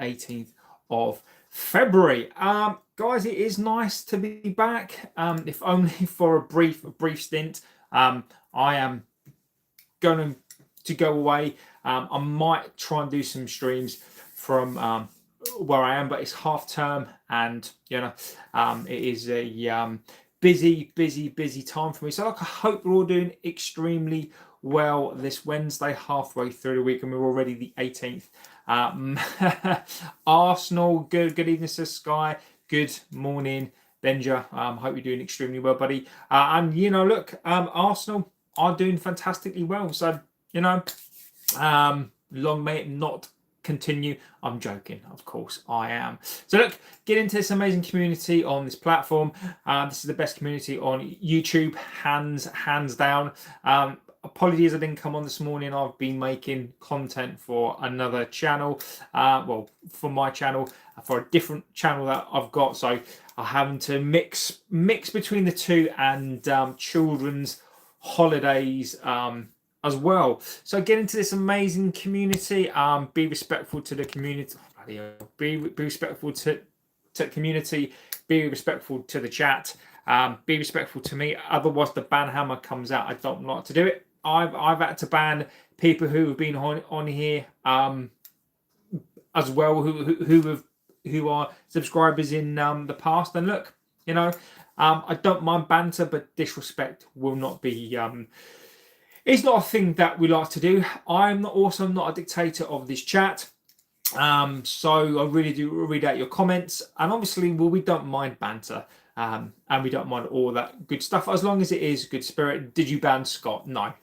18th of February. Guys, it is nice to be back, if only for a brief stint. I am going to go away. I might try and do some streams from where I am, but it's half term, and it is a busy time for me. So I hope we're all doing extremely well this Wednesday, halfway through the week, and we're already the 18th. Arsenal, good evening, Sir Sky. Good morning, Benja. Hope you're doing extremely well, buddy. And look, Arsenal are doing fantastically well. So long may it not continue. I'm joking, of course I am. So look, get into this amazing community on this platform. This is the best community on YouTube, hands down. Apologies I didn't come on this morning. I've been making content for another channel, for my channel, for a different channel that I've got, so I'm having to mix between the two, and children's holidays as well. So get into this amazing community. Be respectful to the community. Be respectful to the community. Be respectful to the chat. Be respectful to me. Otherwise, the ban hammer comes out. I don't like to do it. I've had to ban people who have been on here as well, who are subscribers in the past. And look, I don't mind banter, but disrespect will not be. It's not a thing that we like to do. I'm also not a dictator of this chat. So I really do read out your comments, and obviously, we don't mind banter. And we don't mind all that good stuff as long as it is good spirit. Did you ban Scott? No.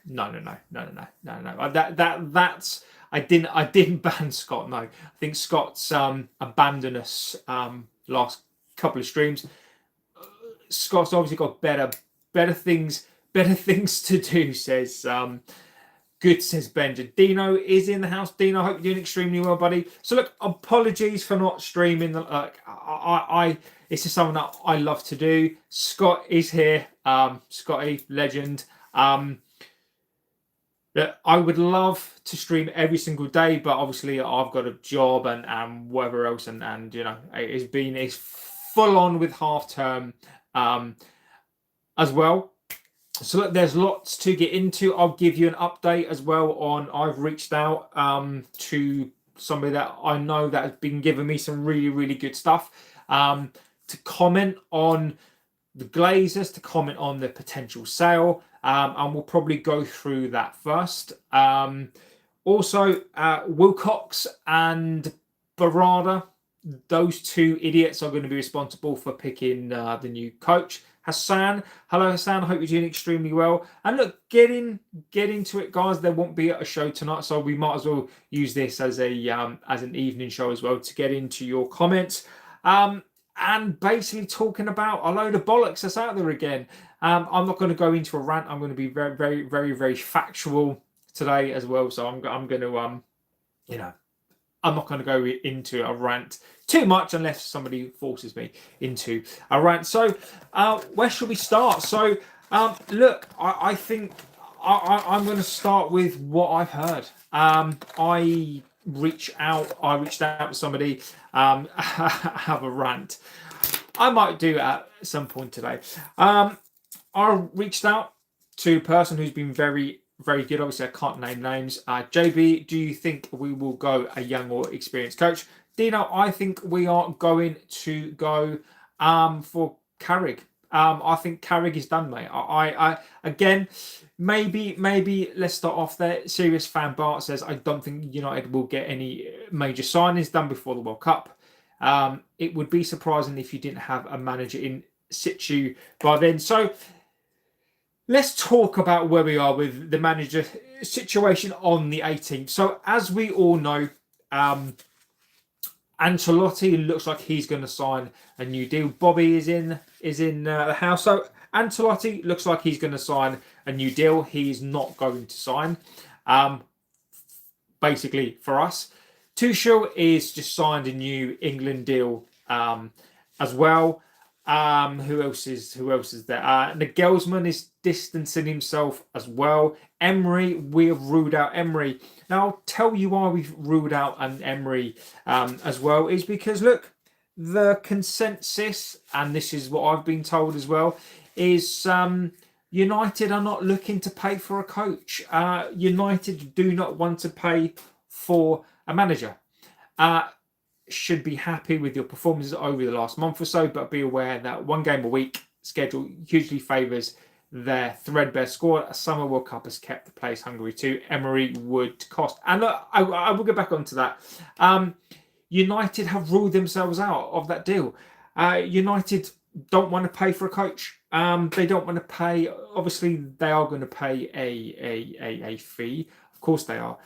That's I didn't ban Scott. No, I think Scott's abandoned us last couple of streams. Scott's obviously got better things to do. Says good, says Benja. Dino is in the house. Dino, I hope you're doing extremely well, buddy. So look, apologies for not streaming. It's just something that I love to do. Scott is here. Scotty, legend. I would love to stream every single day, but obviously I've got a job and whatever else, and it's full on with half term as well. So look, there's lots to get into. I'll give you an update as well on. I've reached out to somebody that I know that has been giving me some really good stuff. To comment on the Glazers, to comment on the potential sale, and we'll probably go through that first. Also, Wilcox and Barada, those two idiots are going to be responsible for picking the new coach. Hassan, hello Hassan, I hope you're doing extremely well. And look, get into it, guys. There won't be a show tonight, so we might as well use this as an evening show as well to get into your comments. And basically talking about a load of bollocks that's out there again. I'm not going to go into a rant. I'm going to be very factual today as well. So I'm going to I'm not going to go into a rant too much unless somebody forces me into a rant. So where should we start? So look, I think I'm going to start with what I've heard. I reached out to somebody, have a rant. I might do at some point today. I reached out to a person who's been very good. Obviously, I can't name names. JB, do you think we will go a young or experienced coach? Dino, I think we are going to go for Carrick. I think Carrick is done, mate. I again, maybe let's start off there. Serious fan Bart says, I don't think United will get any major signings done before the World Cup. It would be surprising if you didn't have a manager in situ by then. So let's talk about where we are with the manager situation on the 18th. So as we all know, Ancelotti looks like he's going to sign a new deal. Bobby is in the house. So Ancelotti looks like he's going to sign a new deal. He's not going to sign. Basically, for us, Tuchel is just signed a new England deal as well. Who else is there? Nagelsmann is distancing himself as well. Emery, we have ruled out Emery. Now, I'll tell you why we've ruled out an Emery as well, is because, look, the consensus, and this is what I've been told as well, is United are not looking to pay for a coach. United do not want to pay for a manager. Should be happy with your performances over the last month or so, but be aware that one game a week schedule hugely favours their threadbare squad. A Summer World Cup has kept the place hungry too. Emery would cost. And look, I will get back onto that. United have ruled themselves out of that deal. United don't want to pay for a coach. They don't want to pay. Obviously, they are going to pay a fee. Of course, they are.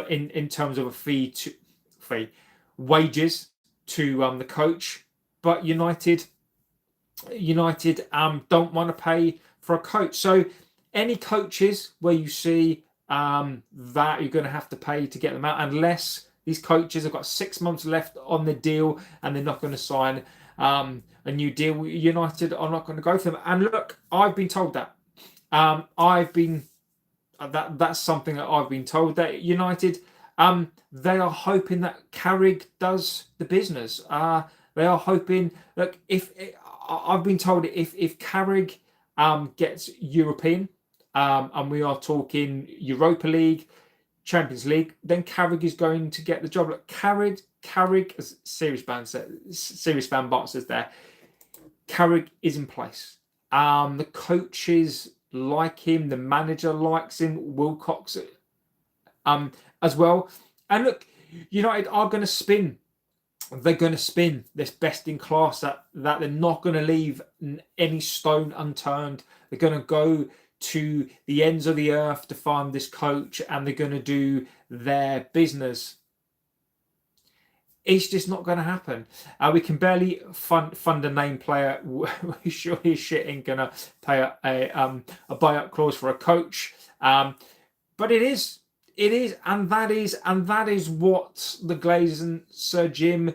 In terms of a fee, wages to the coach. But United don't want to pay for a coach. So any coaches where you see that you're going to have to pay to get them out, unless these coaches have got 6 months left on the deal and they're not going to sign a new deal, United are not going to go for them. And look, I've been told that. That's something that I've been told, that United, they are hoping that Carrick does the business. They are hoping, look, I've been told if Carrick gets European, and we are talking Europa League, Champions League, then Carrick is going to get the job. Look, Carrick, as Serious Fan Bot says there, Carrick is in place. The coaches like him, the manager likes him, Wilcox as well. And look, United are going to spin. They're going to spin this best in class, that they're not going to leave any stone unturned. They're going to go to the ends of the earth to find this coach, and they're going to do their business. It's just not going to happen. We can barely fund a name player. We sure as shit ain't going to pay a buyout clause for a coach. But it is, and that is what the Glazers and Sir Jim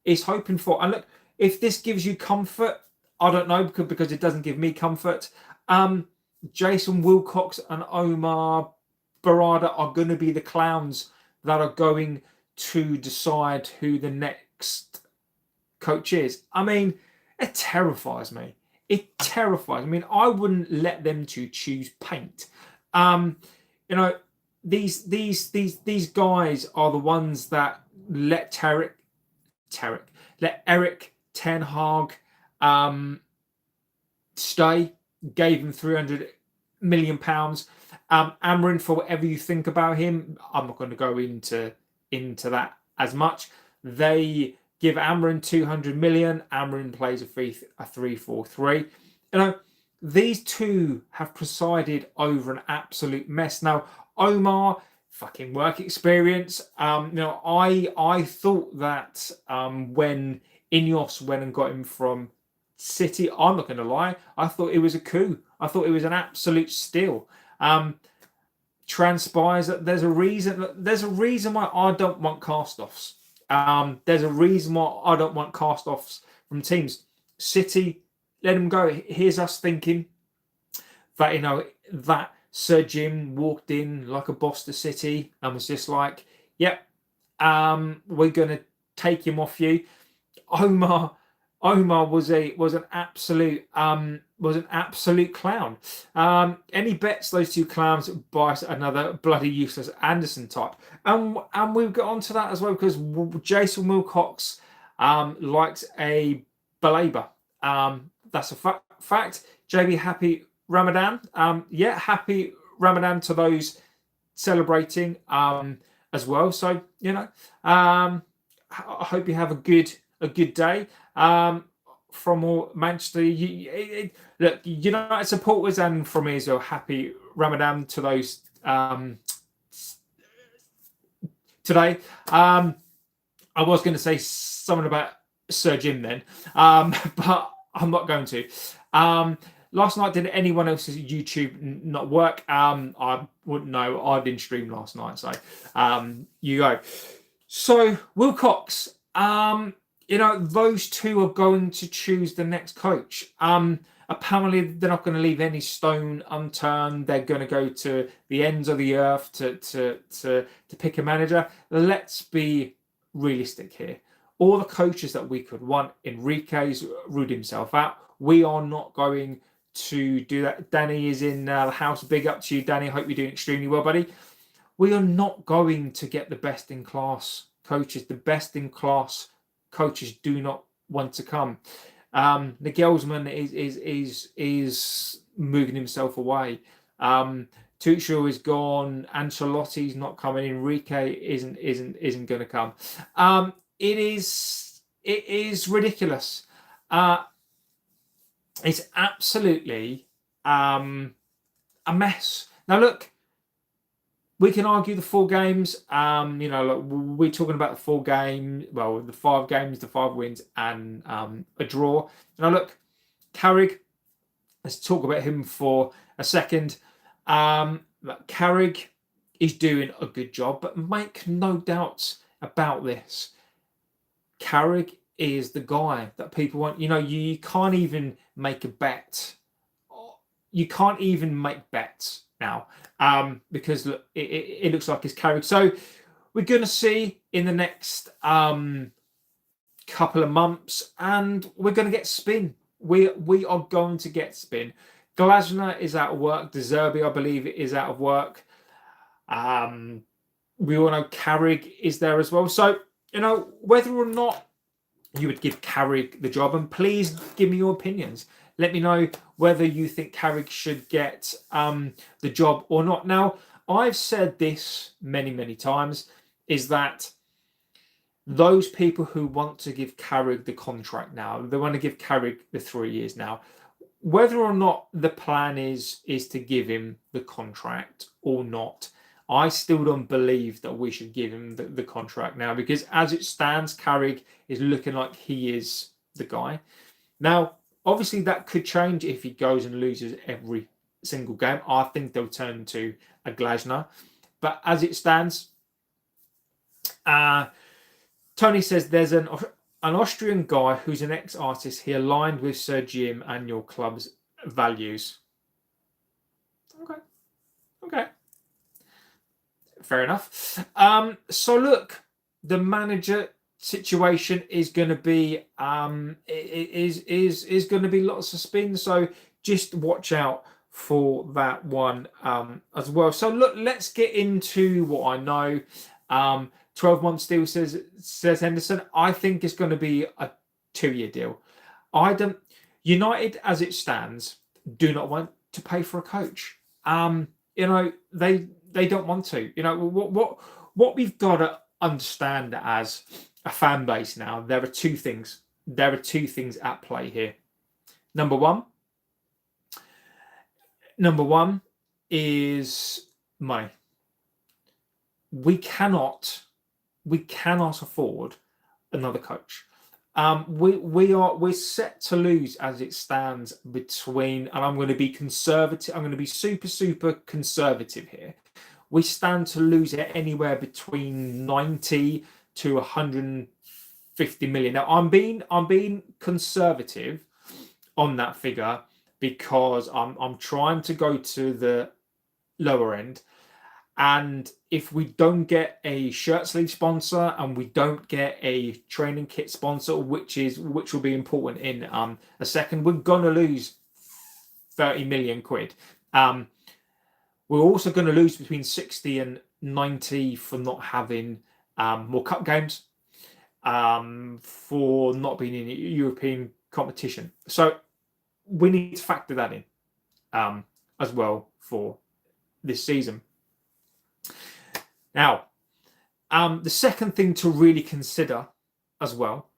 is hoping for. And look, if this gives you comfort, I don't know, because it doesn't give me comfort. Jason Wilcox and Omar Barada are going to be the clowns that are going to decide who the next coach is. I mean, it terrifies me. It terrifies me. I mean, I wouldn't let them to choose paint. These guys are the ones that let Eric Ten Hag stay, gave him £300 million. Amrin, for whatever you think about him, I'm not going to go into that as much. They give Amrin 200 million. Amrin plays a 3-4-3. These two have presided over an absolute mess. Now, Omar, fucking work experience. I thought that when INEOS went and got him from City, I'm not going to lie, I thought it was a coup. I thought it was an absolute steal. Transpires that there's a reason why I don't want cast-offs. There's a reason why I don't want cast-offs from teams. City, let them go. Here's us thinking that that Sir Jim walked in like a boss to City and was just like, "Yep, we're gonna take him off you." Omar was an absolute clown. Any bets those two clowns buy another bloody useless Anderson type, and we'll get onto that as well, because Jason Wilcox likes a belabour. That's a fact. JB, happy Ramadan. Happy Ramadan to those celebrating as well. So I hope you have a good day. From all Manchester, look, United supporters, and from me as well, happy Ramadan to those today. I was going to say something about Sir Jim then, but I'm not going to. Last night, did anyone else's YouTube not work? I wouldn't know. I didn't stream last night, so you go. So Wilcox, those two are going to choose the next coach. Apparently, they're not going to leave any stone unturned. They're going to go to the ends of the earth to pick a manager. Let's be realistic here. All the coaches that we could want, Enrique's ruled himself out. We are not going to do that. Danny is in the house. Big up to you, Danny. I hope you're doing extremely well, buddy. We are not going to get the best in class coaches. The best in class coaches do not want to come. Nagelsmann is moving himself away. Tuchel is gone. Ancelotti's not coming. Enrique isn't going to come. It is ridiculous. It's absolutely a mess. Now look, we can argue the 4 games. Look, we're talking about the 4 games. Well, the 5 games, the 5 wins, and a draw. Now look, Carrick. Let's talk about him for a second. Carrick is doing a good job, but make no doubts about this. Carrick is the guy that people want. You can't even make a bet. You can't even make bets now because look, it looks like it's Carrick. So we're going to see in the next couple of months, and we're going to get spin. We are going to get spin. Glazer is out of work. De Zerbi, I believe, is out of work. We all know Carrick is there as well. So, whether or not you would give Carrick the job, and please give me your opinions. Let me know whether you think Carrick should get the job or not. Now, I've said this many, many times, is that those people who want to give Carrick the contract now, they want to give Carrick the 3 years now, whether or not the plan is to give him the contract or not, I still don't believe that we should give him the contract now, because as it stands, Carrick is looking like he is the guy. Now, obviously, that could change if he goes and loses every single game. I think they'll turn to a Glazer. But as it stands, Tony says there's an Austrian guy who's an ex-artist. He aligned with Sir Jim and your club's values. Okay. Fair enough. So look, the manager situation is going to be is going to be lots of spin. So just watch out for that one as well. So look, let's get into what I know. 12-month deal, says Henderson. I think it's going to be a 2-year deal. United, as it stands, do not want to pay for a coach. They don't want to. What we've got to understand as a fan base now, there are 2 things. There are 2 things at play here. Number one is money. We cannot afford another coach. We're set to lose as it stands between, and I'm going to be conservative. I'm going to be super conservative here. We stand to lose it anywhere between 90 to 150 million. Now, I'm being conservative on that figure because I'm trying to go to the lower end. And if we don't get a shirt sleeve sponsor and we don't get a training kit sponsor, which will be important in a second, we're gonna lose 30 million quid. We're also going to lose between 60 and 90 for not having more cup games, for not being in European competition. So we need to factor that in as well for this season. Now, the second thing to really consider as well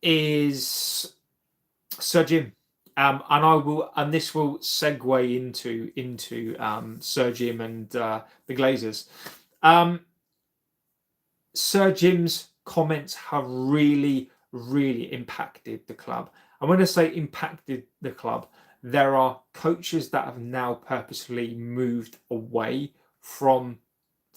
is Sir Jim. And this will segue into Sir Jim and the Glazers. Sir Jim's comments have really impacted the club. And when I say impacted the club, there are coaches that have now purposely moved away from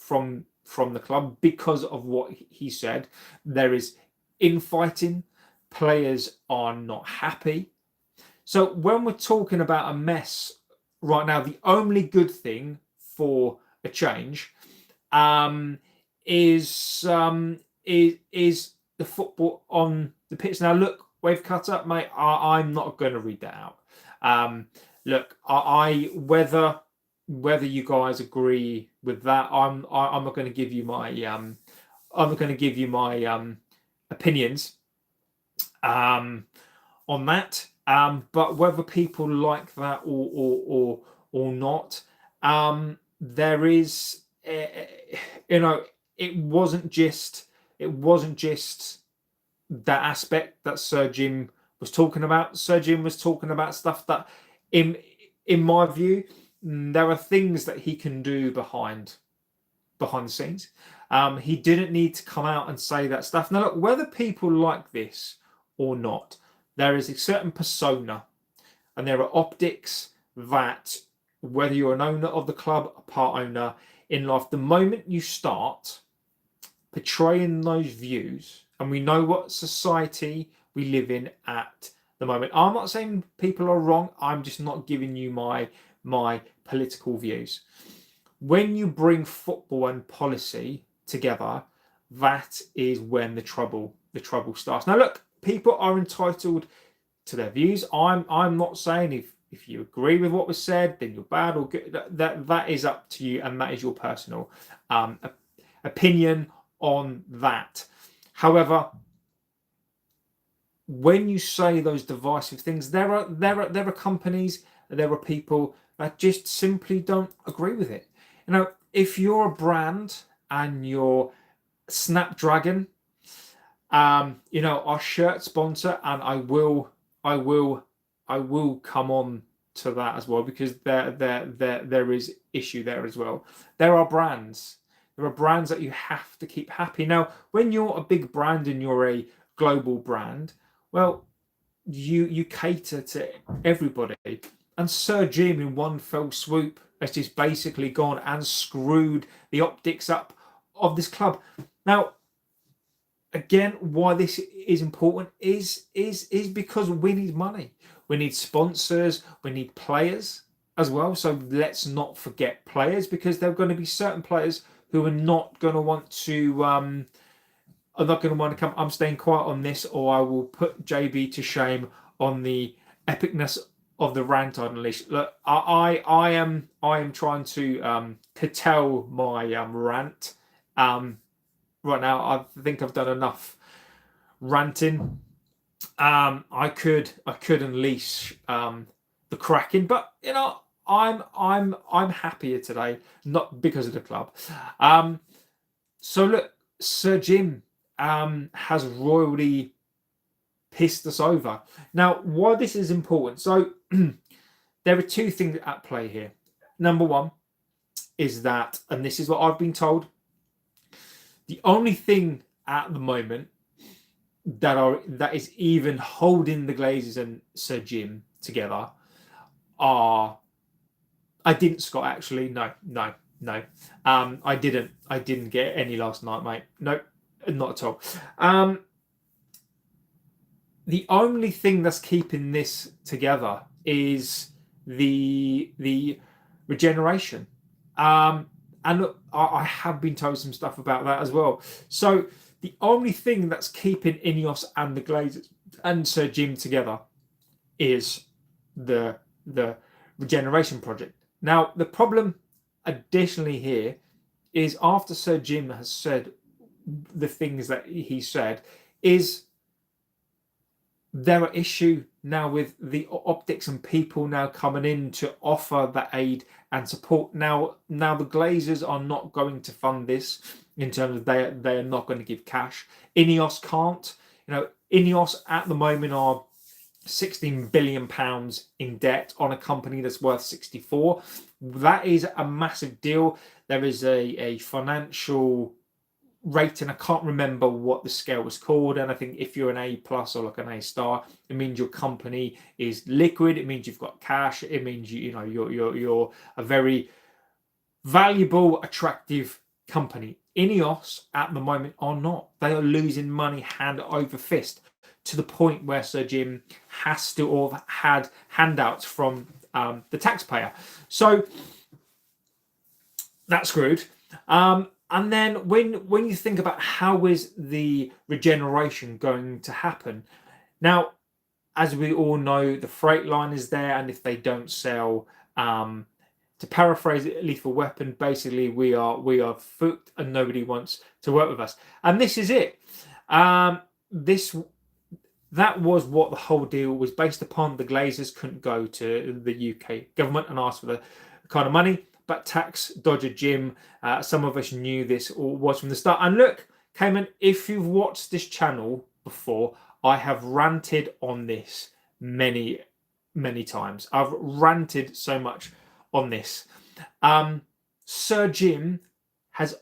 the club because of what he said. There is infighting. Players are not happy. So when we're talking about a mess right now, the only good thing for a change is the football on the pitch. Now, look, wave cut up, mate. I'm not going to read that out. Look, whether you guys agree with that, I'm not going to give you my opinions on that. But whether people like that or not, there is, it wasn't just that aspect that Sir Jim was talking about. Sir Jim was talking about stuff that, in my view, there are things that he can do behind the scenes. He didn't need to come out and say that stuff. Now, look, whether people like this or not, there is a certain persona and there are optics that, whether you're an owner of the club, a part owner in life, the moment you start portraying those views, and we know what society we live in at the moment. I'm not saying people are wrong. I'm just not giving you my political views. When you bring football and policy together, that is when the trouble starts. Now, look, people are entitled to their views. I'm not saying if you agree with what was said, then you're bad or good. That is up to you, and that is your personal opinion on that. However, when you say those divisive things, there are companies, there are people that just simply don't agree with it. If you're a brand and you're Snapdragon, our shirt sponsor, and I will come on to that as well, because there is issue there as well. There are brands that you have to keep happy. Now, when you're a big brand and you're a global brand, well, you cater to everybody. And Sir Jim, in one fell swoop, has just basically gone and screwed the optics up of this club. Now, again, why this is important is because we need money. We need sponsors. We need players as well. So let's not forget players, because there are going to be certain players who are not going to want to come. I'm staying quiet on this, or I will put JB to shame on the epicness of the rant I unleashed. Look, I am trying to curtail my rant. Right now, I think I've done enough ranting. I could unleash the Kraken, but I'm happier today, not because of the club. So look, Sir Jim has royally pissed us over. Now, why this is important? So there are two things at play here. Number one is that, and this is what I've been told, the only thing at the moment that is even holding the Glazers and Sir Jim together are, I didn't, Scott, actually. No. I didn't get any last night, mate. Nope, not at all. The only thing that's keeping this together is the regeneration. And look, I have been told some stuff about that as well. So the only thing that's keeping INEOS and the Glazers and Sir Jim together is the regeneration project. Now, the problem additionally here is, after Sir Jim has said the things that he said, is there are issue now with the optics and people now coming in to offer that aid and support. Now the Glazers are not going to fund this in terms of they are not going to give cash. INEOS can't. INEOS at the moment are £16 billion in debt on a company that's worth 64. That is a massive deal. There is a financial rating. I can't remember what the scale was called, and I think if you're an A+ or like an A star, it means your company is liquid. It means you've got cash. It means you're a very valuable, attractive company. INEOS at the moment are not. They are losing money hand over fist. to the point where Sir Jim has to or have had handouts from the taxpayer. So that's screwed. And then when you think about how is the regeneration going to happen, now, as we all know, the freight line is there, and if they don't sell, to paraphrase it, Lethal Weapon, basically we are fucked and nobody wants to work with us. And this is it. That was what the whole deal was based upon. The Glazers couldn't go to the UK government and ask for the kind of money. But tax dodger Jim, some of us knew this was from the start. And look, Cayman, if you've watched this channel before, I have ranted on this many, many times. I've ranted so much on this. Sir Jim has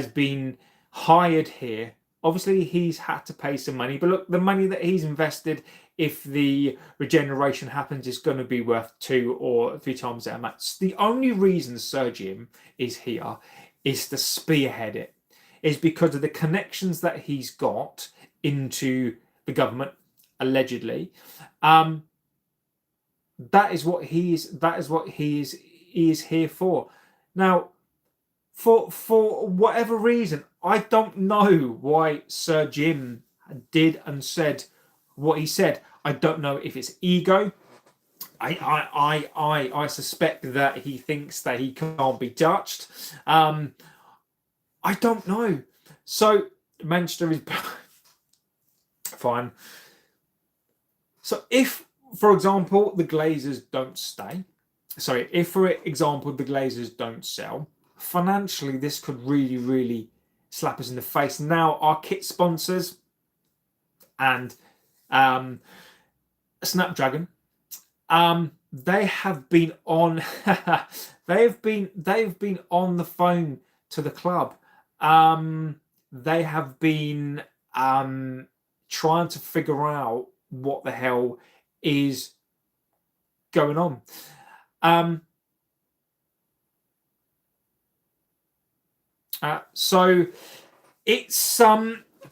been hired here. Obviously, he's had to pay some money, but look, the money that he's invested, if the regeneration happens, is going to be worth 2 or 3 times that amount. The only reason Sir Jim is here is to spearhead it, is because of the connections that he's got into the government, allegedly. That is what he is here for. Now, for whatever reason, I don't know why Sir Jim did and said what he said. I don't know if it's ego. I suspect that he thinks that he can't be touched. I don't know. So Manchester is fine. So if, for example, the Glazers don't stay, if, for example, the Glazers don't sell, financially, this could really, really slap us in the face. Now, our kit sponsors and Snapdragon, they have been on they've been on the phone to the club. They have been trying to figure out what the hell is going on. So it's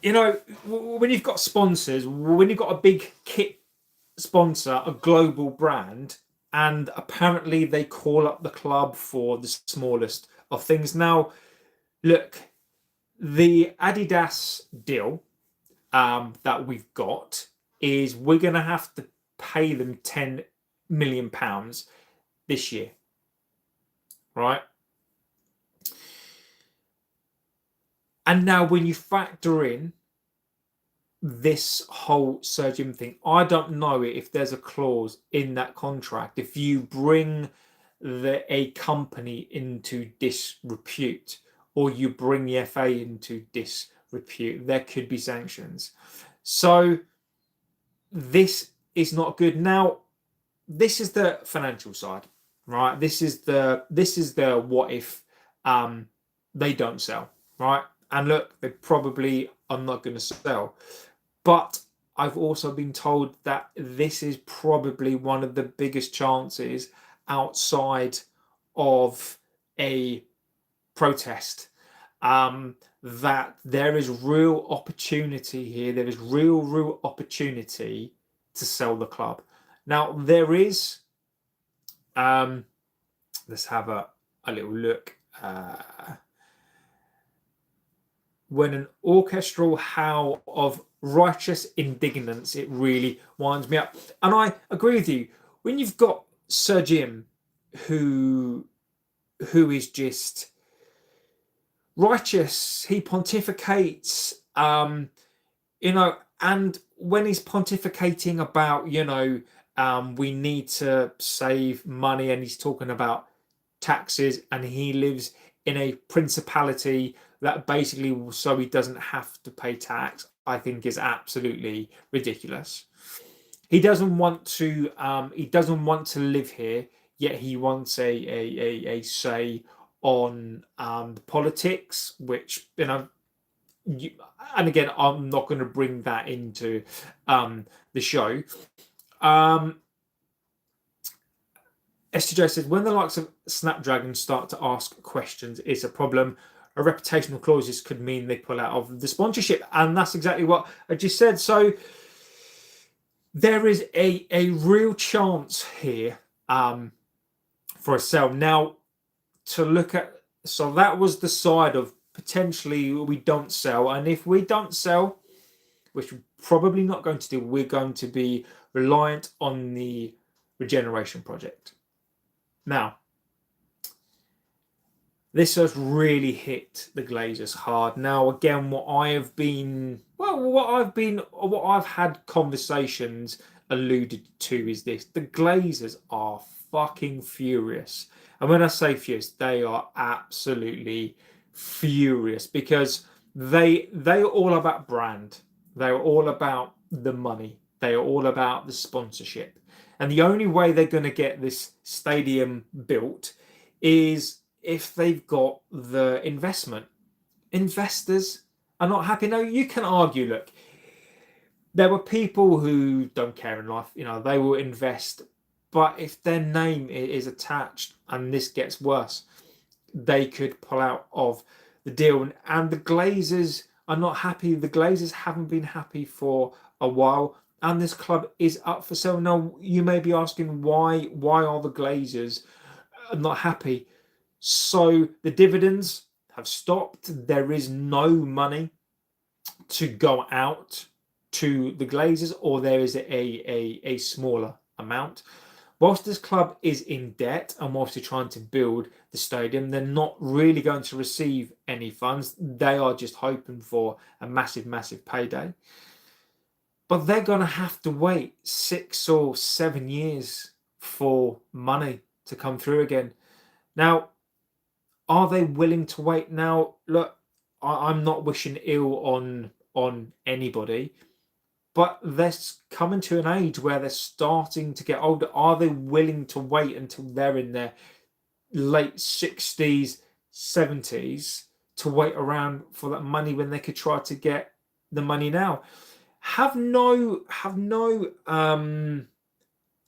you know, when you've got sponsors, when you've got a big kit sponsor, a global brand, and apparently they call up the club for the smallest of things. Now, look, the Adidas deal that we've got is we're going to have to pay them £10 million this year, right? And now when you factor in this whole Sir Jim thing, I don't know if there's a clause in that contract. If you bring a company into disrepute, or you bring the FA into disrepute, there could be sanctions. So this is not good. Now, this is the financial side, right? This is the what if they don't sell, right? And look, they probably are not going to sell. But I've also been told that this is probably one of the biggest chances outside of a protest, that there is real opportunity here. There is real opportunity to sell the club. Now, there is, let's have a little look. When an orchestral howl of righteous indignance, it really winds me up. And I agree with you. When you've got Sir Jim, who is just righteous, he pontificates, you know, and when he's pontificating about, you know, we need to save money, and he's talking about taxes, and he lives in a principality that basically, so he doesn't have to pay tax, I think is absolutely ridiculous. He doesn't want to live here, yet he wants a say on politics, which, you know, and again, I'm not going to bring that into the show. STJ says, when the likes of Snapdragon start to ask questions, it's a problem. a reputational clauses could mean they pull out of the sponsorship, and that's exactly what I just said. So there is a real chance here for a sell. Now, to look at, so that was the side of potentially we don't sell, and if we don't sell, which we're probably not going to do, we're going to be reliant on the regeneration project. Now, this has really hit the Glazers hard. Now, again, what I've had conversations alluded to is this: the Glazers are fucking furious, and when I say furious, they are absolutely furious, because they are all about brand. They are all about the money. They are all about the sponsorship, and the only way they're going to get this stadium built is if they've got the investment. Investors are not happy. Now, you can argue, look, there were people who don't care in life, they will invest, but if their name is attached and this gets worse, they could pull out of the deal. And the Glazers are not happy. The Glazers haven't been happy for a while, and this club is up for sale. Now, you may be asking, why are the Glazers not happy? So the dividends have stopped. There is no money to go out to the Glazers, or there is a smaller amount. Whilst this club is in debt and whilst they're trying to build the stadium, they're not really going to receive any funds. They are just hoping for a massive, massive payday. But they're going to have to wait 6 or 7 years for money to come through again. Now, are they willing to wait? Now, look, I'm not wishing ill on anybody, but they're coming to an age where they're starting to get older. Are they willing to wait until they're in their late 60s, 70s to wait around for that money when they could try to get the money now?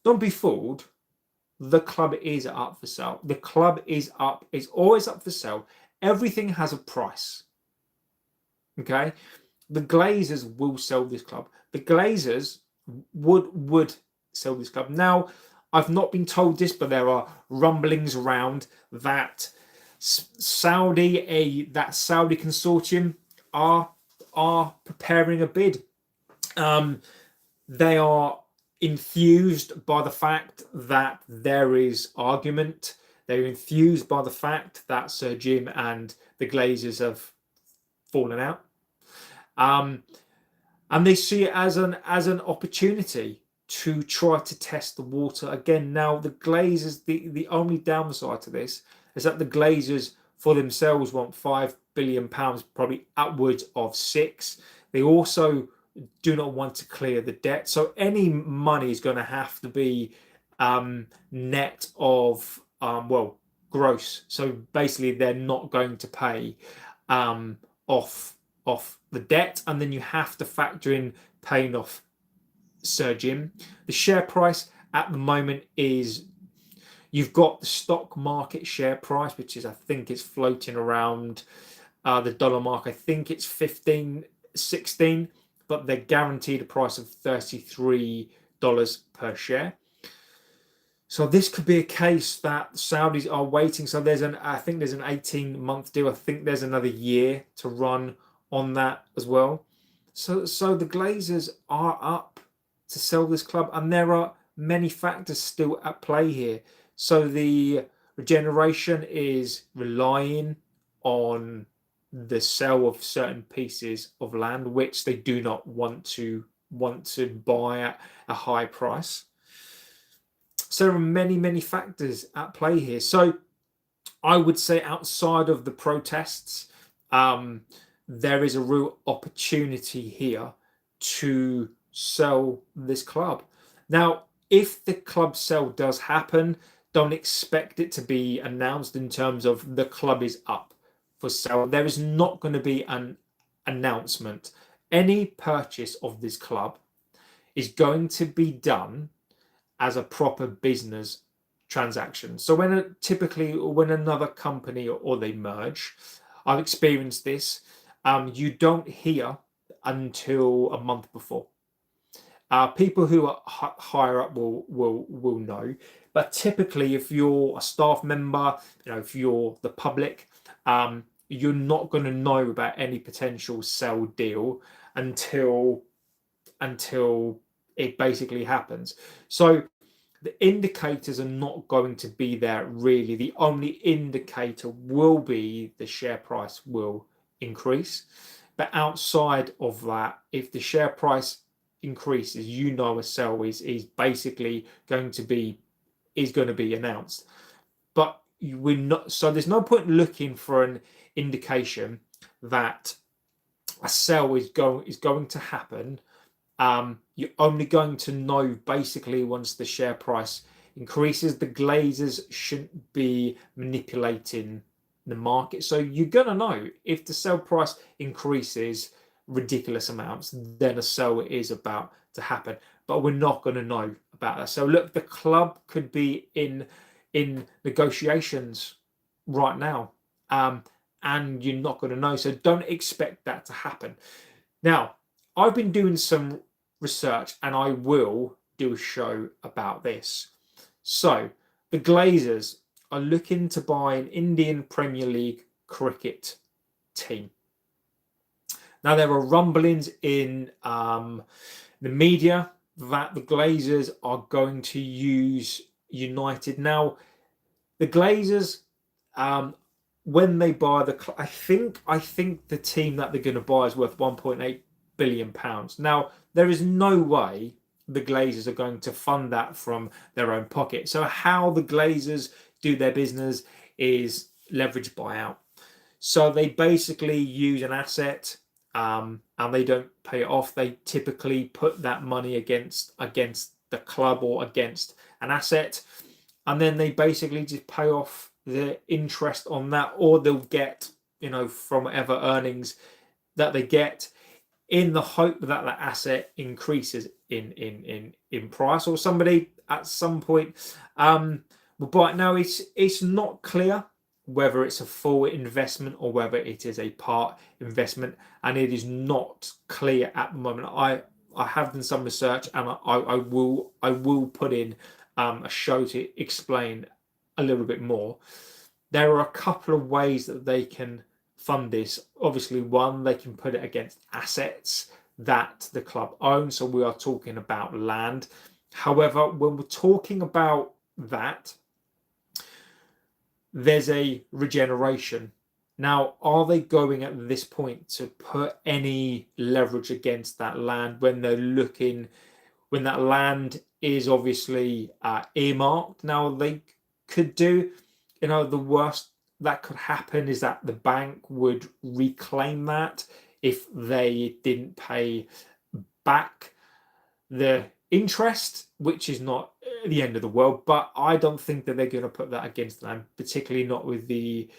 Don't be fooled. The club is up for sale. The club is always up for sale. Everything has a price. Okay? The Glazers will sell this club. The Glazers would sell this club. Now, I've not been told this, but there are rumblings around that Saudi consortium are preparing a bid. They are enthused by the fact that there is argument. They're enthused by the fact that Sir Jim and the Glazers have fallen out, and they see it as an opportunity to try to test the water again. Now, the Glazers, the only downside to this is that the Glazers for themselves want £5 billion, probably upwards of 6. They also do not want to clear the debt, so any money is going to have to be net of gross. So basically, they're not going to pay off the debt, and then you have to factor in paying off Sir Jim. The share price at the moment is, you've got the stock market share price, which is, I think it's floating around the dollar mark. I think it's 15, 16. But they're guaranteed a price of $33 per share. So this could be a case that Saudis are waiting. So I think there's an 18-month deal. I think there's another year to run on that as well. So the Glazers are up to sell this club, and there are many factors still at play here. So the regeneration is relying on the sale of certain pieces of land, which they do not want to buy at a high price. So there are many, many factors at play here. So I would say, outside of the protests, there is a real opportunity here to sell this club. Now, if the club sale does happen, don't expect it to be announced in terms of the club is up for sale. There is not going to be an announcement. Any purchase of this club is going to be done as a proper business transaction. So typically when another company or they merge, I've experienced this. You don't hear until a month before. People who are higher up will know, but typically, if you're a staff member, if you're the public, you're not going to know about any potential sell deal until it basically happens. So the indicators are not going to be there really. The only indicator will be the share price will increase. But outside of that, if the share price increases, a sell is basically going to be announced. But we're not, so there's no point looking for an indication that a sell is going to happen. You're only going to know basically once the share price increases. The Glazers shouldn't be manipulating the market, so you're gonna know if the sell price increases ridiculous amounts, then a sell is about to happen. But we're not going to know about that. So look, the club could be in negotiations right now, and you're not going to know. So don't expect that to happen. Now, I've been doing some research, and I will do a show about this. So the Glazers are looking to buy an Indian Premier League cricket team. Now, there are rumblings in the media that the Glazers are going to use United. Now, the Glazers, when they buy I think the team that they're going to buy is worth £1.8 billion. Now, there is no way the Glazers are going to fund that from their own pocket. So how the Glazers do their business is leverage buyout. So they basically use an asset, and they don't pay it off. They typically put that money against the club or against an asset, and then they basically just pay off the interest on that, or they'll get, from whatever earnings that they get, in the hope that that asset increases in price, or somebody at some point will buy it. Now, it's not clear whether it's a full investment or whether it is a part investment, and it is not clear at the moment. I have done some research, and I will put in a show to explain a little bit more. There are a couple of ways that they can fund this. Obviously, one, they can put it against assets that the club owns. So we are talking about land. However, when we're talking about that, there's a regeneration. Now, are they going at this point to put any leverage against that land when they're looking, when that land is obviously earmarked? Now, they could do, the worst that could happen is that the bank would reclaim that if they didn't pay back the interest, which is not the end of the world. But I don't think that they're going to put that against them, particularly not with the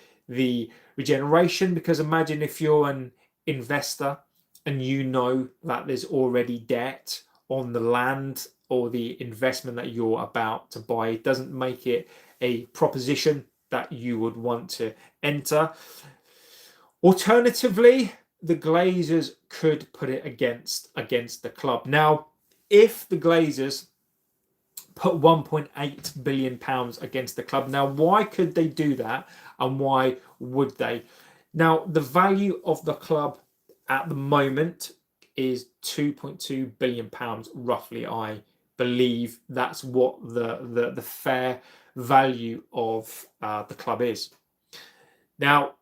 regeneration. Because imagine if you're an investor and you know that there's already debt on the land or the investment that you're about to buy, it doesn't make it a proposition that you would want to enter. Alternatively, the Glazers could put it against the club. Now, if the Glazers put £1.8 billion against the club, now why could they do that, and why would they? Now, the value of the club at the moment is £2.2 billion, roughly. I believe that's what the fair value of the club is. Now,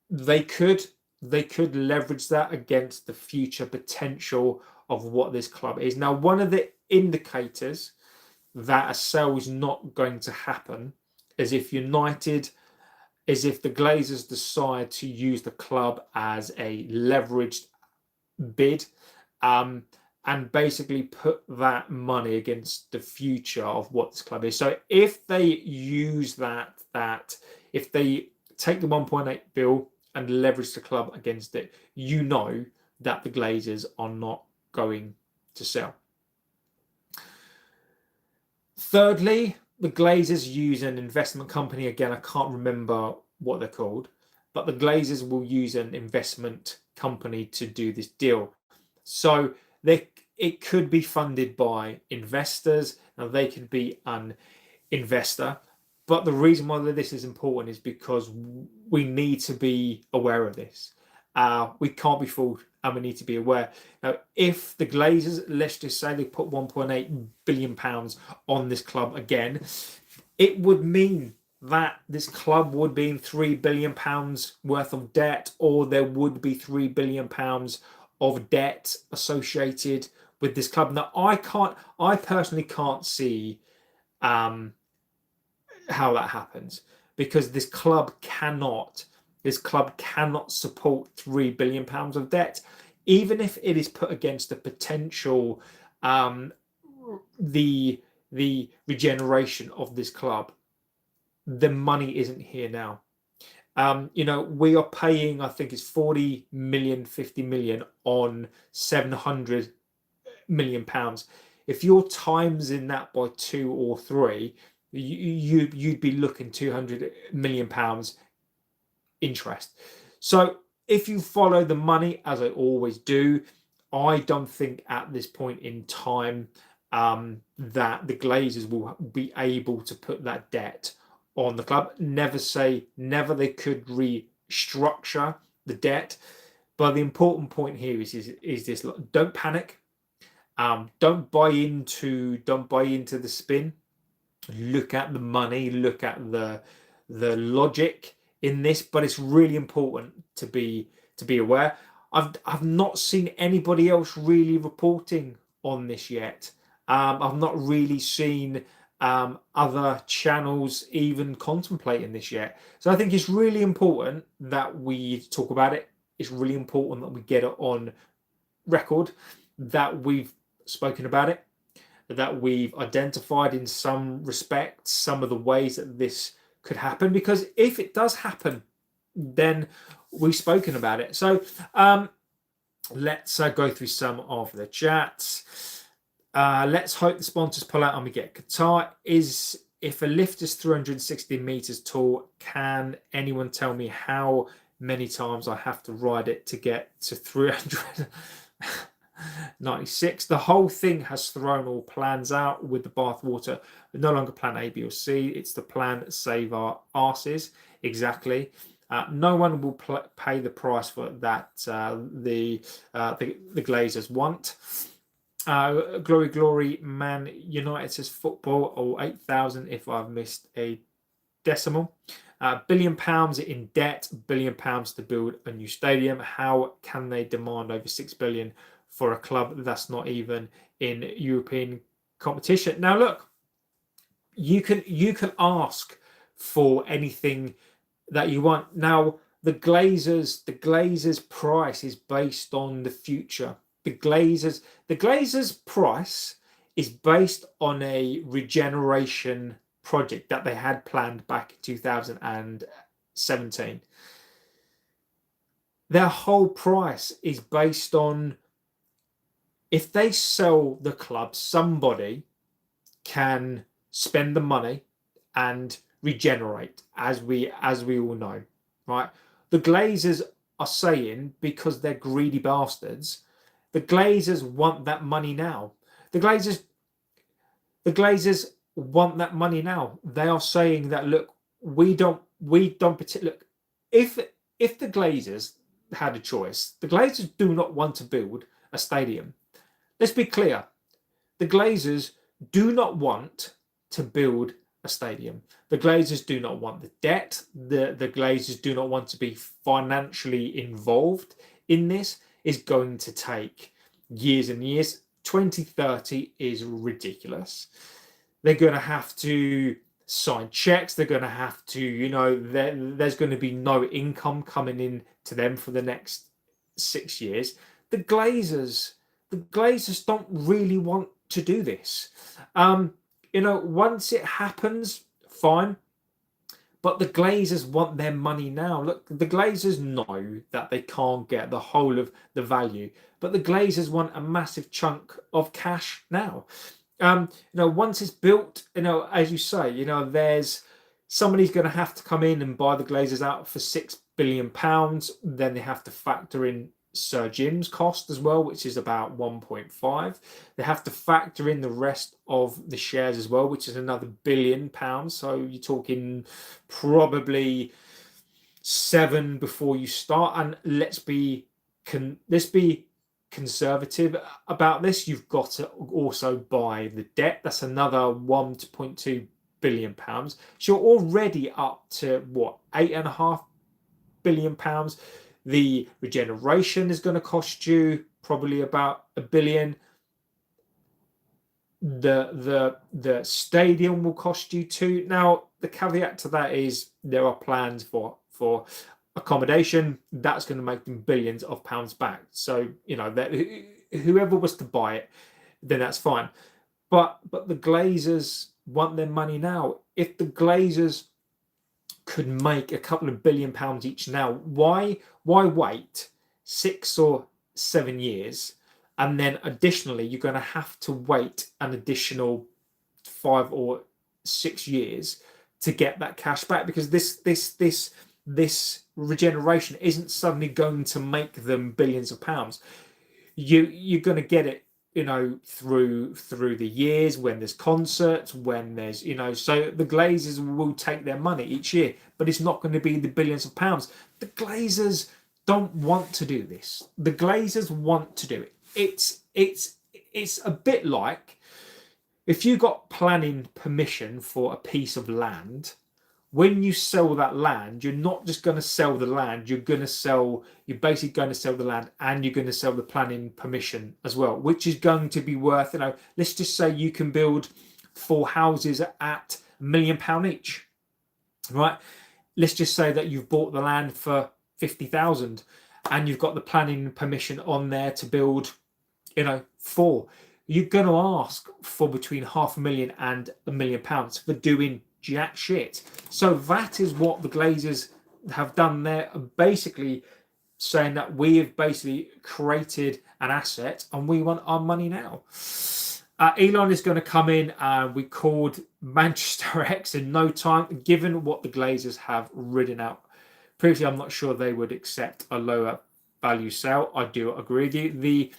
they could leverage that against the future potential of what this club is. Now, one of the indicators that a sale is not going to happen is if the Glazers decide to use the club as a leveraged bid, and basically put that money against the future of what this club is. So if they use that if they take the 1.8 bill and leverage the club against it, that the Glazers are not going to sell. Thirdly, the Glazers use an investment company. Again, I can't remember what they're called, but the Glazers will use an investment company to do this deal. So it could be funded by investors. Now they could be an investor, but the reason why this is important is because we need to be aware of this. We can't be fooled, and we need to be aware. Now, if the Glazers, let's just say they put 1.8 billion pounds on this club again, it would mean that this club would be in 3 billion pounds worth of debt, or there would be 3 billion pounds of debt associated with this club. Now, I personally can't see how that happens, because this club cannot support 3 billion pounds of debt, even if it is put against the potential the regeneration of this club. The money isn't here now. We are paying, I think it's 40 million, 50 million on 700 million pounds. If you're timesing that by 2 or 3, you'd be looking 200 million pounds interest. So if you follow the money, as I always do, I don't think at this point in time that the Glazers will be able to put that debt on the club. Never say never. They could restructure the debt, but the important point here is this: don't panic. Don't buy into the spin. Look at the money. Look at the logic in this. But it's really important to be aware. I've not seen anybody else really reporting on this yet. I've not really seen other channels even contemplating this yet. So I think it's really important that we talk about it. It's really important that we get it on record, that we've spoken about it, that we've identified in some respects some of the ways that this could happen, because if it does happen, then we've spoken about it. So let's go through some of the chats. Let's hope the sponsors pull out and we get Qatar. If a lift is 360 meters tall, can anyone tell me how many times I have to ride it to get to 396? The whole thing has thrown all plans out with the bathwater. No longer plan A, B, or C. It's the plan that save our asses. Exactly. No one will pay the price for that. The Glazers want. Glory, Man United says football or 8,000 if I've missed a decimal. £1 billion in debt, £1 billion to build a new stadium. How can they demand over 6 billion for a club that's not even in European competition? Now, look, you can ask for anything that you want. Now, the Glazers price is based on the future. The Glazers price is based on a regeneration project that they had planned back in 2017. Their whole price is based on, if they sell the club, somebody can spend the money and regenerate, as we all know, right? The Glazers are saying, because they're greedy bastards, the Glazers want that money now. The Glazers want that money now. They are saying that, look, we don't look, if the Glazers had a choice, the Glazers do not want to build a stadium. Let's be clear. The Glazers do not want to build a stadium. The Glazers do not want the debt. The Glazers do not want to be financially involved in this. Is going to take years and years. 2030 is ridiculous. They're going to have to sign checks. They're going to have to, there's going to be no income coming in to them for the next 6 years. The Glazers don't really want to do this. Once it happens, fine. But the Glazers want their money now. Look, the Glazers know that they can't get the whole of the value, but the Glazers want a massive chunk of cash now. Once it's built, as you say, there's somebody's going to have to come in and buy the Glazers out for 6 billion. Then they have to factor in Sir Jim's cost as well, which is about 1.5. They have to factor in the rest of the shares as well, which is another £1 billion. So you're talking probably 7 before you start. And let's be conservative about this. You've got to also buy the debt. That's another £1.2 billion. So you're already up to what, £8.5 billion. The regeneration is going to cost you probably about £1 billion. The stadium will cost you too. Now the caveat to that is there are plans for accommodation that's going to make them billions of pounds back. So that whoever was to buy it, then that's fine. But the Glazers want their money now. If the Glazers could make a couple of £1 billion each now, why wait 6 or 7 years? And then additionally, you're going to have to wait an additional 5 or 6 years to get that cash back, because this regeneration isn't suddenly going to make them billions of pounds. You're going to get it, through the years, when there's concerts, when there's, so the Glazers will take their money each year, but it's not going to be the billions of pounds. The Glazers don't want to do this. The Glazers want to do it. It's a bit like if you got planning permission for a piece of land. When you sell that land, you're not just going to sell the land. You're basically going to sell the land, and you're going to sell the planning permission as well, which is going to be worth, let's just say you can build 4 houses at £1 million each, right? Let's just say that you've bought the land for 50,000 and you've got the planning permission on there to build, 4. You're going to ask for between £500,000 and £1 million for doing jack shit. So that is what the Glazers have done there, basically saying that we have basically created an asset and we want our money now. Elon is going to come in and we called Manchester X in no time, given what the Glazers have ridden out previously. I'm not sure they would accept a lower value sale. I do agree with you. The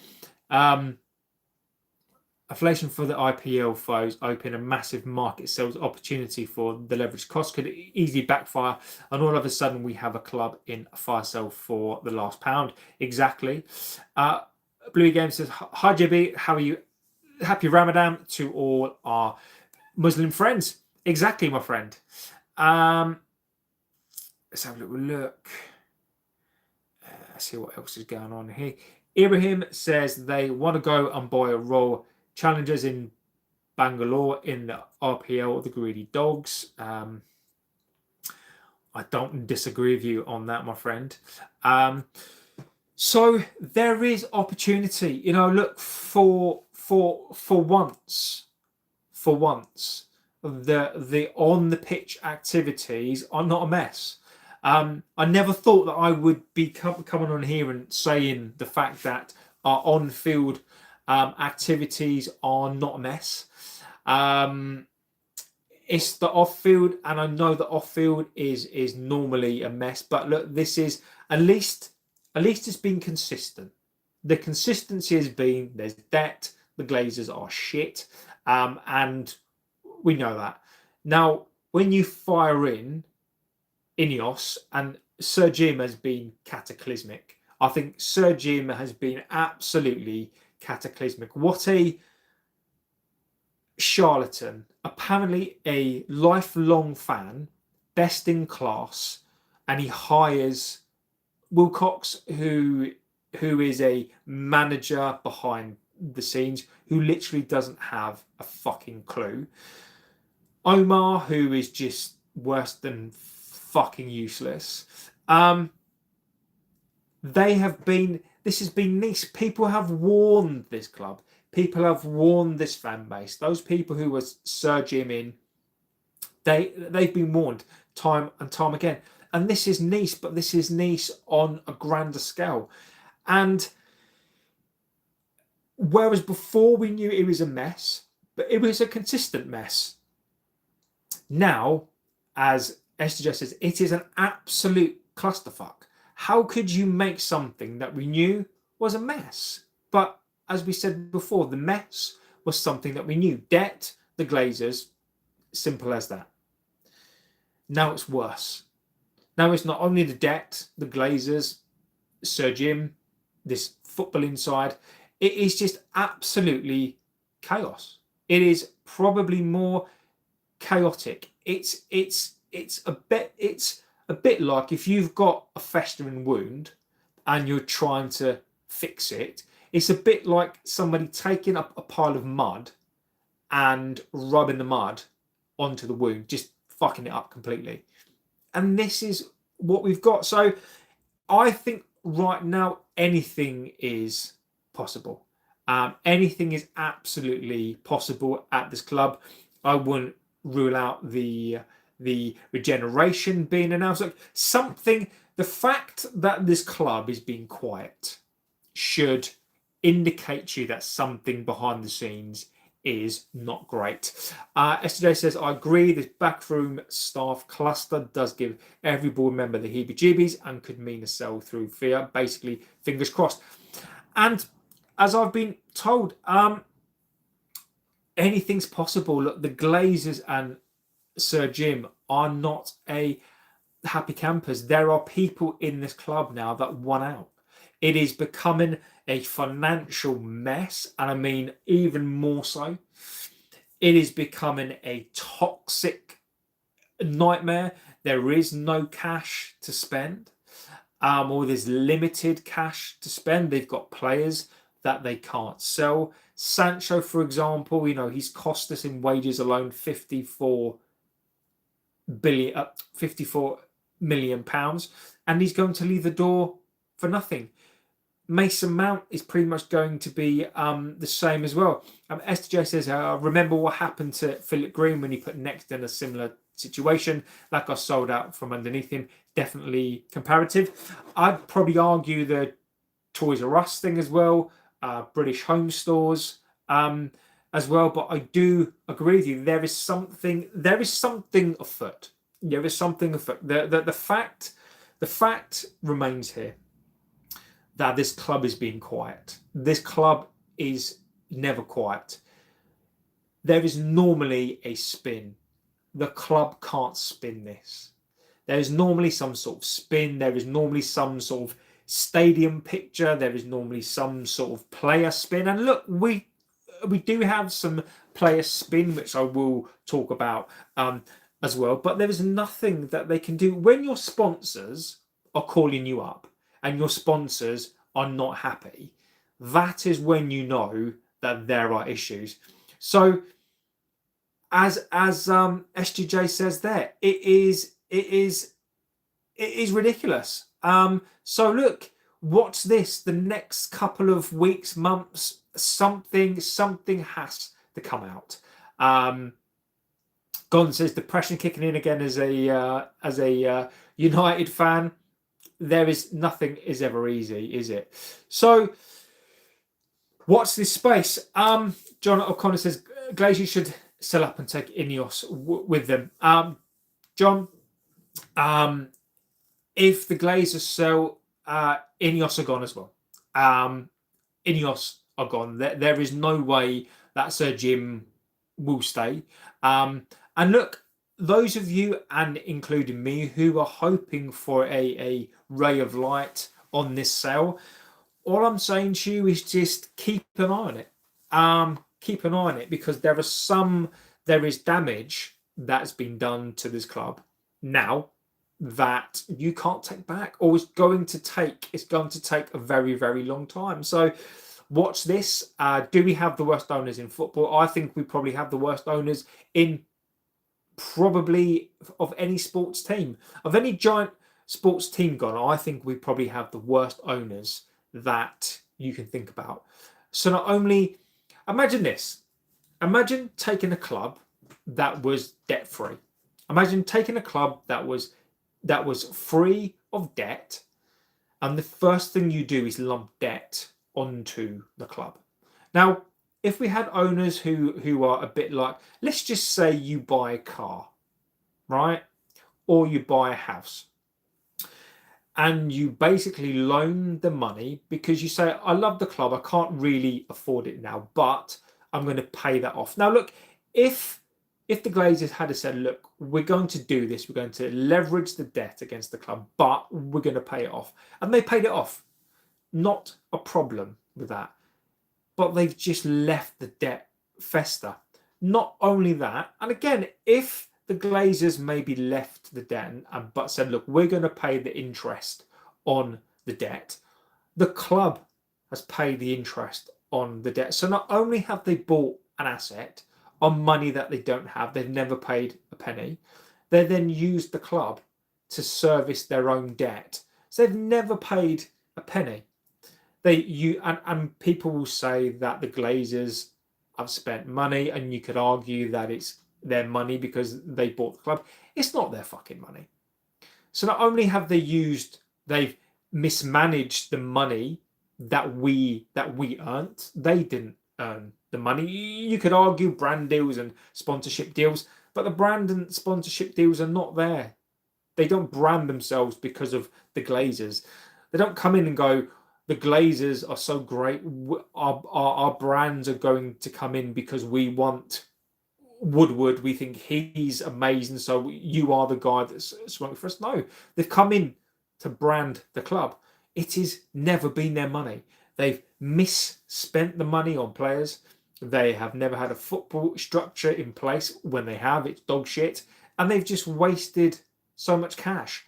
inflation for the IPL foes open a massive market sales opportunity for the leverage cost, could easily backfire, and all of a sudden we have a club in a fire sale for the last pound. Exactly. Bluey Game says, hi JB, how are you? Happy Ramadan to all our Muslim friends. Exactly, my friend. Let's have a little look. Let's see what else is going on here. Ibrahim says they want to go and buy a Royal Challengers in Bangalore in the RPL, the Greedy Dogs. I don't disagree with you on that, my friend. So there is opportunity. Look, for once, the on the pitch activities are not a mess. I never thought that I would be coming on here and saying the fact that our on-field activities are not a mess. It's the off-field, and I know the off-field is normally a mess. But look, this is at least it's been consistent. The consistency has been there's debt. The Glazers are shit, and we know that. Now, when you fire in INEOS, and Sir Jim has been cataclysmic. I think Sir Jim has been absolutely cataclysmic. What a charlatan. Apparently a lifelong fan, best in class, and he hires Wilcox, who is a manager behind the scenes, who literally doesn't have a fucking clue. Omar, who is just worse than fucking useless. This has been nice. People have warned this club. People have warned this fan base. Those people who were Sir Jim in, they've been warned time and time again. And this is Nice, but this is Nice on a grander scale. And whereas before we knew it was a mess, but it was a consistent mess. Now, as Esther just says, it is an absolute clusterfuck. How could you make something that we knew was a mess? But as we said before, the mess was something that we knew. Debt, the Glazers, simple as that. Now it's worse. Now it's not only the debt, the Glazers, Sir Jim, this football inside. It is just absolutely chaos. It is probably more chaotic. It's a bit like if you've got a festering wound and you're trying to fix it. It's a bit like somebody taking up a pile of mud and rubbing the mud onto the wound, just fucking it up completely. And this is what we've got. So I think right now anything is possible. Anything is absolutely possible at this club. I wouldn't rule out the regeneration being announced. Like something, the fact that this club is being quiet should indicate to you that something behind the scenes is not great. SJ says, I agree, this backroom staff cluster does give every board member the heebie-jeebies and could mean a sell through fear. Basically, fingers crossed. And as I've been told, anything's possible. Look, the Glazers and Sir Jim are not a happy campers. There are people in this club now that want out. It is becoming a financial mess, and I mean even more so. It is becoming a toxic nightmare. There is no cash to spend, or there's limited cash to spend. They've got players that they can't sell. Sancho, for example, you know, he's cost us in wages alone 54 million pounds, and he's going to leave the door for nothing. Mason Mount is pretty much going to be the same as well. SJ says, remember what happened to Philip Green when he put next in a similar situation. That got sold out from underneath him. Definitely comparative. I'd probably argue the Toys R Us thing as well, British home stores as well. But I do agree with you. There is something afoot. There is something afoot. The fact remains here that this club is being quiet. This club is never quiet. There is normally a spin. The club can't spin this. There is normally some sort of spin. There is normally some sort of stadium picture. There is normally some sort of player spin. And look, we do have some player spin, which I will talk about as well. But there is nothing that they can do. When your sponsors are calling you up, and your sponsors are not happy, that is when you know that there are issues. So as SGJ says there, it is ridiculous. So look, watch this, the next couple of weeks, months, something has to come out. Gon says depression kicking in again as a United fan. There is nothing is ever easy, is it? So, watch this space. John O'Connor says Glazer should sell up and take INEOS with them. John, if the Glazers sell, INEOS are gone as well. INEOS are gone. There is no way that Sir Jim will stay. And look, those of you, and including me, who are hoping for a ray of light on this sale, all I'm saying to you is just keep an eye on it. Keep an eye on it, because there is damage that's been done to this club now that you can't take back, or it's going to take a very, very long time. So watch this. Do we have the worst owners in football? I think we probably have the worst owners in probably of any sports team, of any giant sports team gone. I think we probably have the worst owners that you can think about. So not only, imagine this, imagine taking a club that was debt free. Imagine taking a club that was free of debt, and the first thing you do is lump debt onto the club. Now, if we had owners who are a bit like, let's just say you buy a car, right? Or you buy a house. and you basically loan the money because you say, I love the club, I can't really afford it now, but I'm going to pay that off. Now, look, if the Glazers had said, look, we're going to do this, we're going to leverage the debt against the club, but we're going to pay it off, and they paid it off, not a problem with that. But they've just left the debt fester. Not only that, and again, if the Glazers maybe left the debt but said, look, we're going to pay the interest on the debt, the club has paid the interest on the debt. So not only have they bought an asset on money that they don't have, they've never paid a penny, they then used the club to service their own debt. So they've never paid a penny. And people will say that the Glazers have spent money, and you could argue that it's their money because they bought the club. It's not their fucking money. So not only have they've mismanaged the money that we earned. They didn't earn the money. You could argue brand deals and sponsorship deals, but the brand and sponsorship deals are not there. They don't brand themselves because of the Glazers. They don't come in and go, the Glazers are so great. Our brands are going to come in because we want Woodward. We think he's amazing, so you are the guy that's swung for us. No, they've come in to brand the club. It has never been their money. They've misspent the money on players. They have never had a football structure in place. When they have, it's dog shit. And they've just wasted so much cash.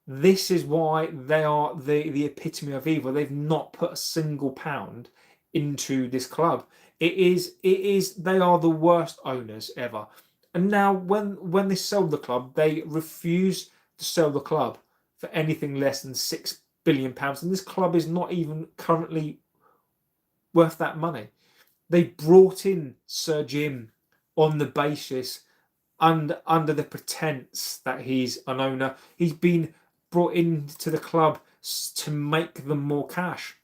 This is why they are the epitome of evil. They've not put a single pound into this club. They are the worst owners ever. And now when they sell the club, they refuse to sell the club for anything less than £6 billion. And this club is not even currently worth that money. They brought in Sir Jim on the basis and under the pretense that he's an owner. He's been brought into the club to make them more cash.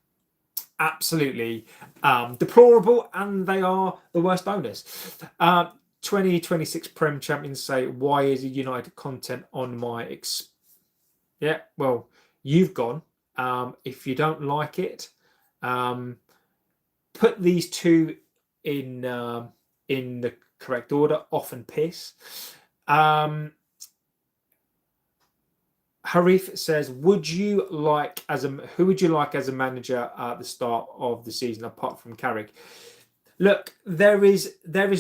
Absolutely deplorable, and they are the worst owners. 2026 Prem champions say, why is United content on my yeah, well, you've gone. If you don't like it, put these two in the correct order, off and piss. Harif says, who would you like as a manager at the start of the season apart from Carrick? Look, there is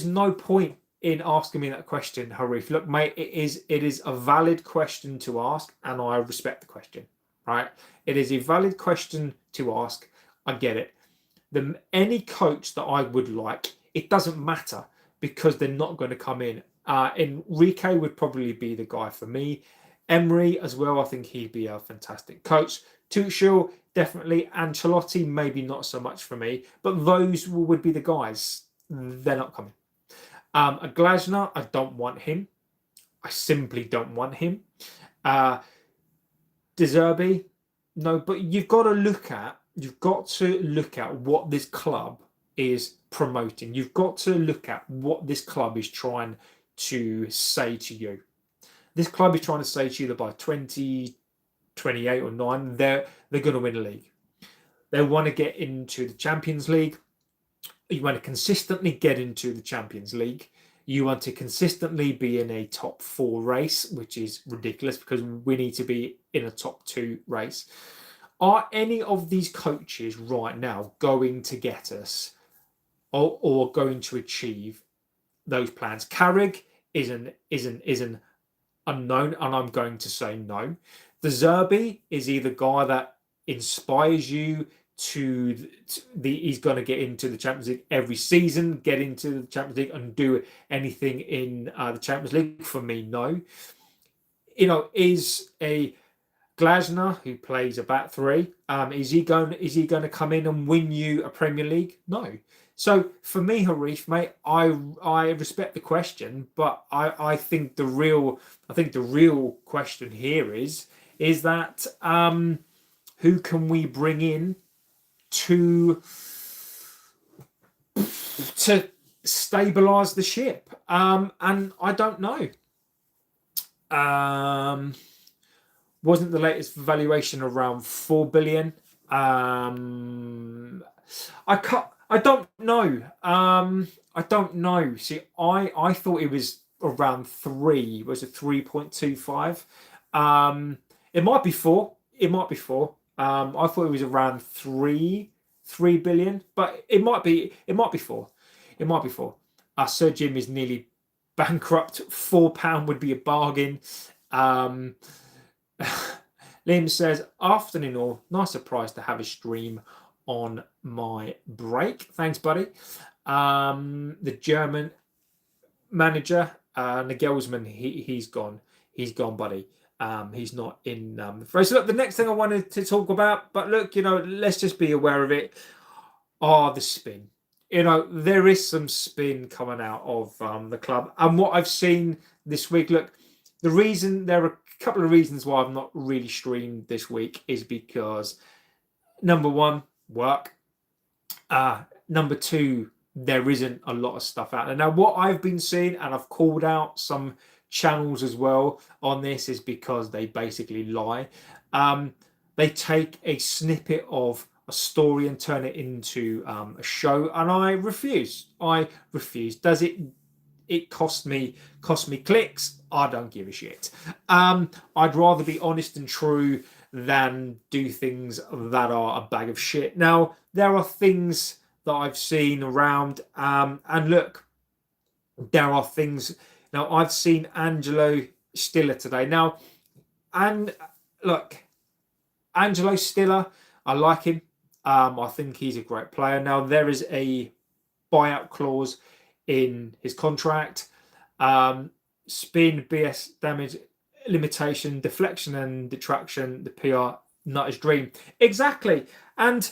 no point in asking me that question, Harif. Look, mate, it is a valid question to ask, and I respect the question. Right? It is a valid question to ask. I get it. Any coach that I would like, it doesn't matter because they're not going to come in. Enrique would probably be the guy for me. Emery as well, I think he'd be a fantastic coach. Tuchel, definitely. Ancelotti, maybe not so much for me. But those would be the guys. They're not coming. A Glazer, I don't want him. I simply don't want him. De Zerbi, no. But you've got to look at what this club is promoting. You've got to look at what this club is trying to say to you. This club is trying to say to you that by 2028 or 9, they're going to win a league. They want to get into the Champions League. You want to consistently get into the Champions League. You want to consistently be in a top 4 race, which is ridiculous because we need to be in a top 2 race. Are any of these coaches right now going to get us or going to achieve those plans? Carrick is an unknown, and I'm going to say no. The Zerbi is either guy that inspires you he's going to get into the Champions League every season, get into the Champions League and do anything in the Champions League. For me, no. Is a Glasner who plays a back three, is he going to come in and win you a Premier League? No. So for me, Harif, mate, I respect the question, but I think the real question here is that who can we bring in to stabilize the ship? And I don't know. Wasn't the latest valuation around 4 billion? I don't know. I don't know. See, I thought it was around three. Was it 3.25? It might be four. It might be four. I thought it was around 3 billion, but it might be four. It might be four. Sir Jim is nearly bankrupt. £4 would be a bargain. Liam says, afternoon all, nice surprise to have a stream on my break. Thanks, buddy. The German manager, Nagelsmann, he's gone. He's gone, buddy. He's not in the phrase. So look, the next thing I wanted to talk about, but look, let's just be aware of it, the spin. There is some spin coming out of the club. And what I've seen this week, look, there are a couple of reasons why I've not really streamed this week is because, number one, work. Number two, there isn't a lot of stuff out there. Now, what I've been seeing, and I've called out some channels as well on this, is because they basically lie. They take a snippet of a story and turn it into a show, and I refuse. Does it cost me clicks? I don't give a shit. I'd rather be honest and true than do things that are a bag of shit. Now, there are things that I've seen around, and look, there are things. Now, I've seen Angelo Stiller today. Now, and look, Angelo Stiller, I like him. I think he's a great player. Now, there is a buyout clause in his contract. Spin, BS, damage, limitation, deflection and detraction, the PR, not his dream. Exactly. And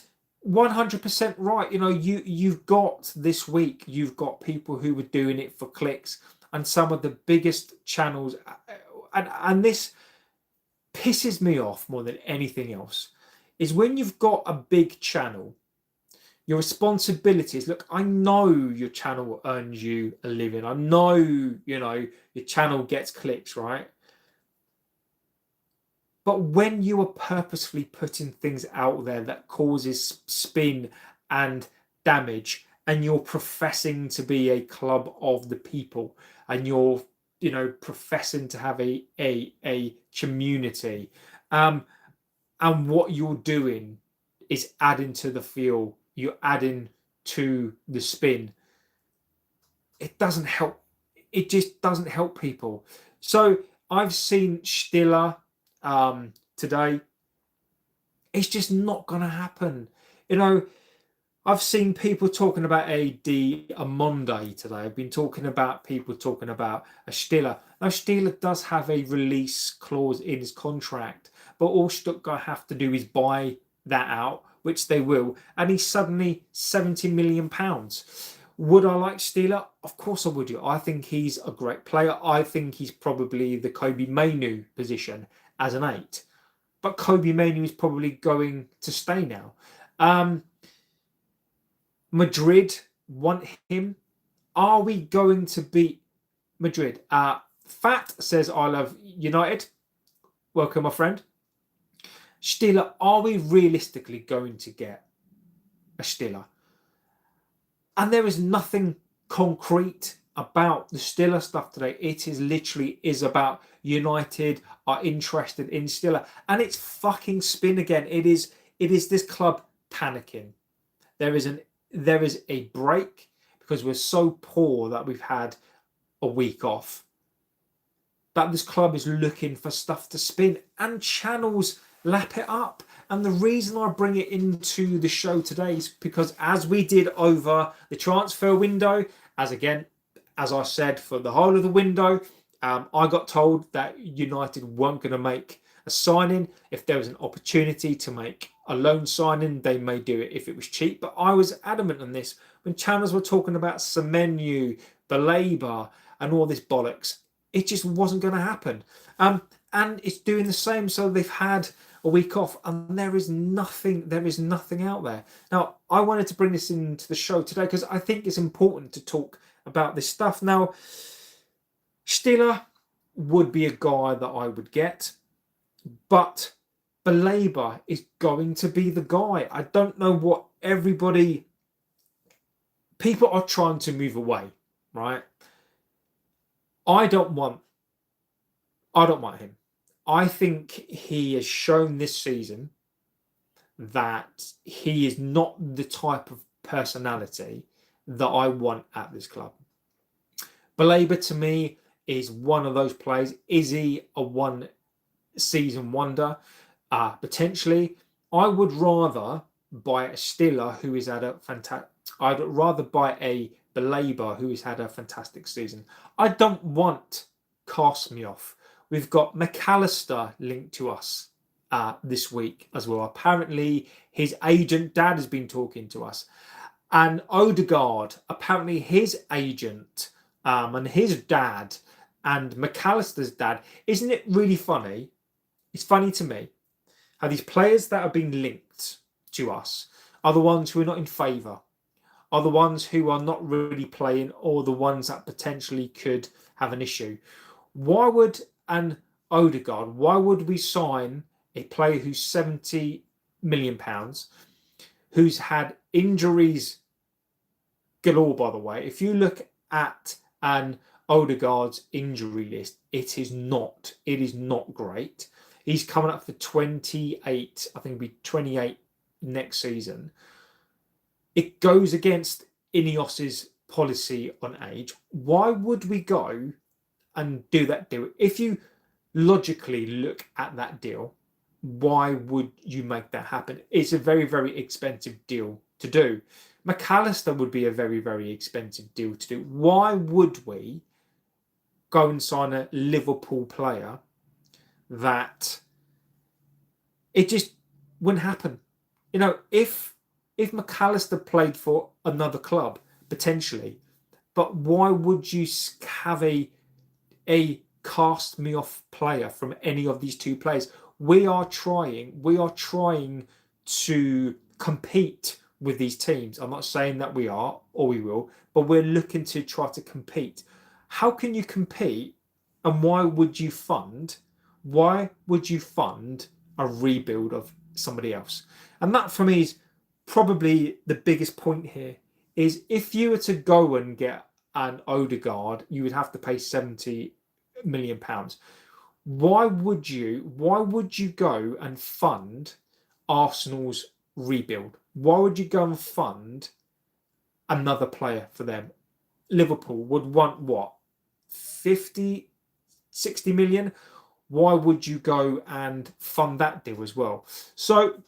100% right. You've got this week, you've got people who were doing it for clicks, and some of the biggest channels, and this pisses me off more than anything else, is when you've got a big channel, your responsibilities. Look, I know your channel earns you a living. I know, your channel gets clicks, right? But when you are purposefully putting things out there that causes spin and damage, and you're professing to be a club of the people, and you're, professing to have a community, and what you're doing is adding to the feel, you're adding to the spin, it doesn't help. It just doesn't help people. So I've seen Stiller today. It's just not going to happen. I've seen people talking about a Diomande today. I've been talking about people talking about a Stiller. Now, Stiller does have a release clause in his contract, but all Stuttgart have to do is buy that out, which they will, and he's suddenly £70 million. Would I like Stiller? Of course I would. I think he's a great player. I think he's probably the Kobe Mainu position as an 8. But Kobe Mainu is probably going to stay now. Madrid want him. Are we going to beat Madrid? Fat says, I love United. Welcome, my friend. Stiller, are we realistically going to get a Stiller? And there is nothing concrete about the Stiller stuff today. It is literally about United are interested in Stiller, and it's fucking spin again. It is this club panicking. There is a break because we're so poor that we've had a week off. That this club is looking for stuff to spin, and channels lap it up. And the reason I bring it into the show today is because, as we did over the transfer window, as I said, for the whole of the window, I got told that United weren't going to make a signing. If there was an opportunity to make a loan signing, they may do it if it was cheap. But I was adamant on this when channels were talking about Semenyo, Baleba, and all this bollocks. It just wasn't going to happen. And it's doing the same. So they've had a week off, and there is nothing out there. Now, I wanted to bring this into the show today because I think it's important to talk about this stuff. Now, Stiller would be a guy that I would get. But Baleba is going to be the guy. I don't know what people are trying to move away, right? I don't want him. I think he has shown this season that he is not the type of personality that I want at this club. Baleba to me is one of those players. Is he a one season wonder? Potentially. I would rather buy a Stiller who has had a fantastic. I'd rather buy a Baleba who has had a fantastic season. I don't want Karsmioff. We've got McAllister linked to us this week as well. Apparently, his agent dad has been talking to us, and Odegaard. Apparently, his agent and his dad and McAllister's dad. Isn't it really funny? It's funny to me how these players that have been linked to us are the ones who are not in favour, are the ones who are not really playing, or the ones that potentially could have an issue. Why would Odegaard, why would we sign a player who's £70 million, who's had injuries galore, by the way? If you look at an Odegaard's injury list, it is not great. He's coming up for 28, I think it'll be 28 next season. It goes against INEOS's policy on age. Why would we go and do that deal? If you logically look at that deal, why would you make that happen? It's a very, very expensive deal to do. McAllister would be a very, very expensive deal to do. Why would we go and sign a Liverpool player that it just wouldn't happen? You know, if McAllister played for another club, potentially, but why would you have a cast me off player from any of these two players? We are trying to compete with these teams. I'm not saying that we are or we will, but we're looking to try to compete. How can you compete, and why would you fund a rebuild of somebody else? And that for me is probably the biggest point here, is if you were to go and get an Odegaard, you would have to pay £70 million. Why would you go and fund Arsenal's rebuild? Why would you go and fund another player for them? Liverpool would want what, 50, 60 million? Why would you go and fund that deal as well? So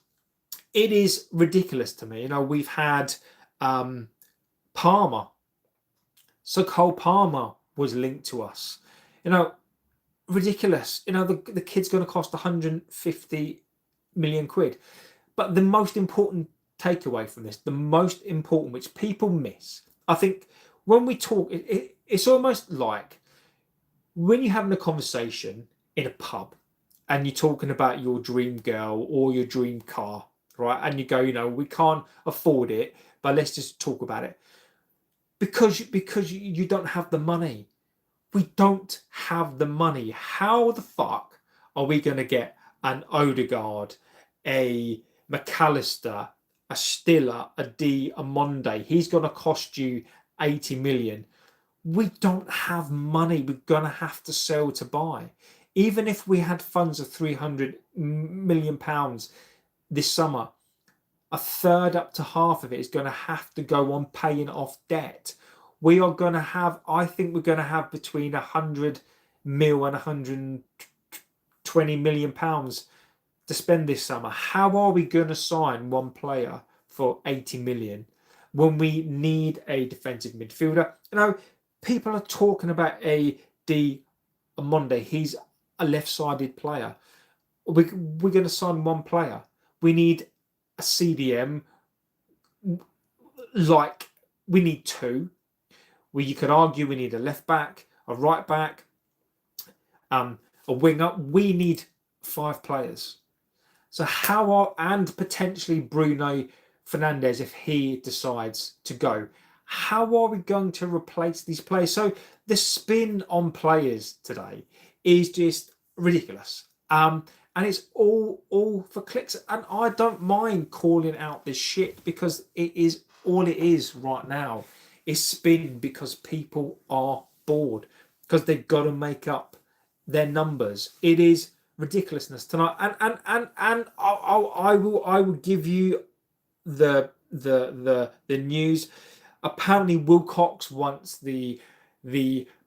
it is ridiculous to me. You know, we've had Palmer. So Cole Palmer was linked to us. You know, ridiculous. You know, the kid's going to cost 150 million quid. But the most important takeaway from this, the most important, which people miss, I think when we talk, it's almost like when you're having a conversation in a pub and you're talking about your dream girl or your dream car, right? And you go, you know, we can't afford it, but let's just talk about it. Because you don't have the money. We don't have the money. How the fuck are we going to get an Odegaard, a McAllister, a Stiller, a Diomande? He's going to cost you 80 million. We don't have money. We're going to have to sell to buy. Even if we had funds of £300 million this summer, a third up to half of it is going to have to go on paying off debt. We are going to have, I think we're going to have between 100 mil and 120 million pounds to spend this summer. How are we going to sign one player for 80 million when we need a defensive midfielder? You know, people are talking about a Diomande. He's a left-sided player. We're going to sign one player. We need a CDM. Like, we need two. You could argue we need a left back, a right back, a winger. We need 5 players. So and potentially Bruno Fernandes if he decides to go. How are we going to replace these players? So the spin on players today is just ridiculous. And and it's all for clicks. And I don't mind calling out this shit, because it is all it is right now. It's spin because people are bored, because they've got to make up their numbers. It is ridiculousness tonight, and I will give you the news. Apparently, Wilcox wants the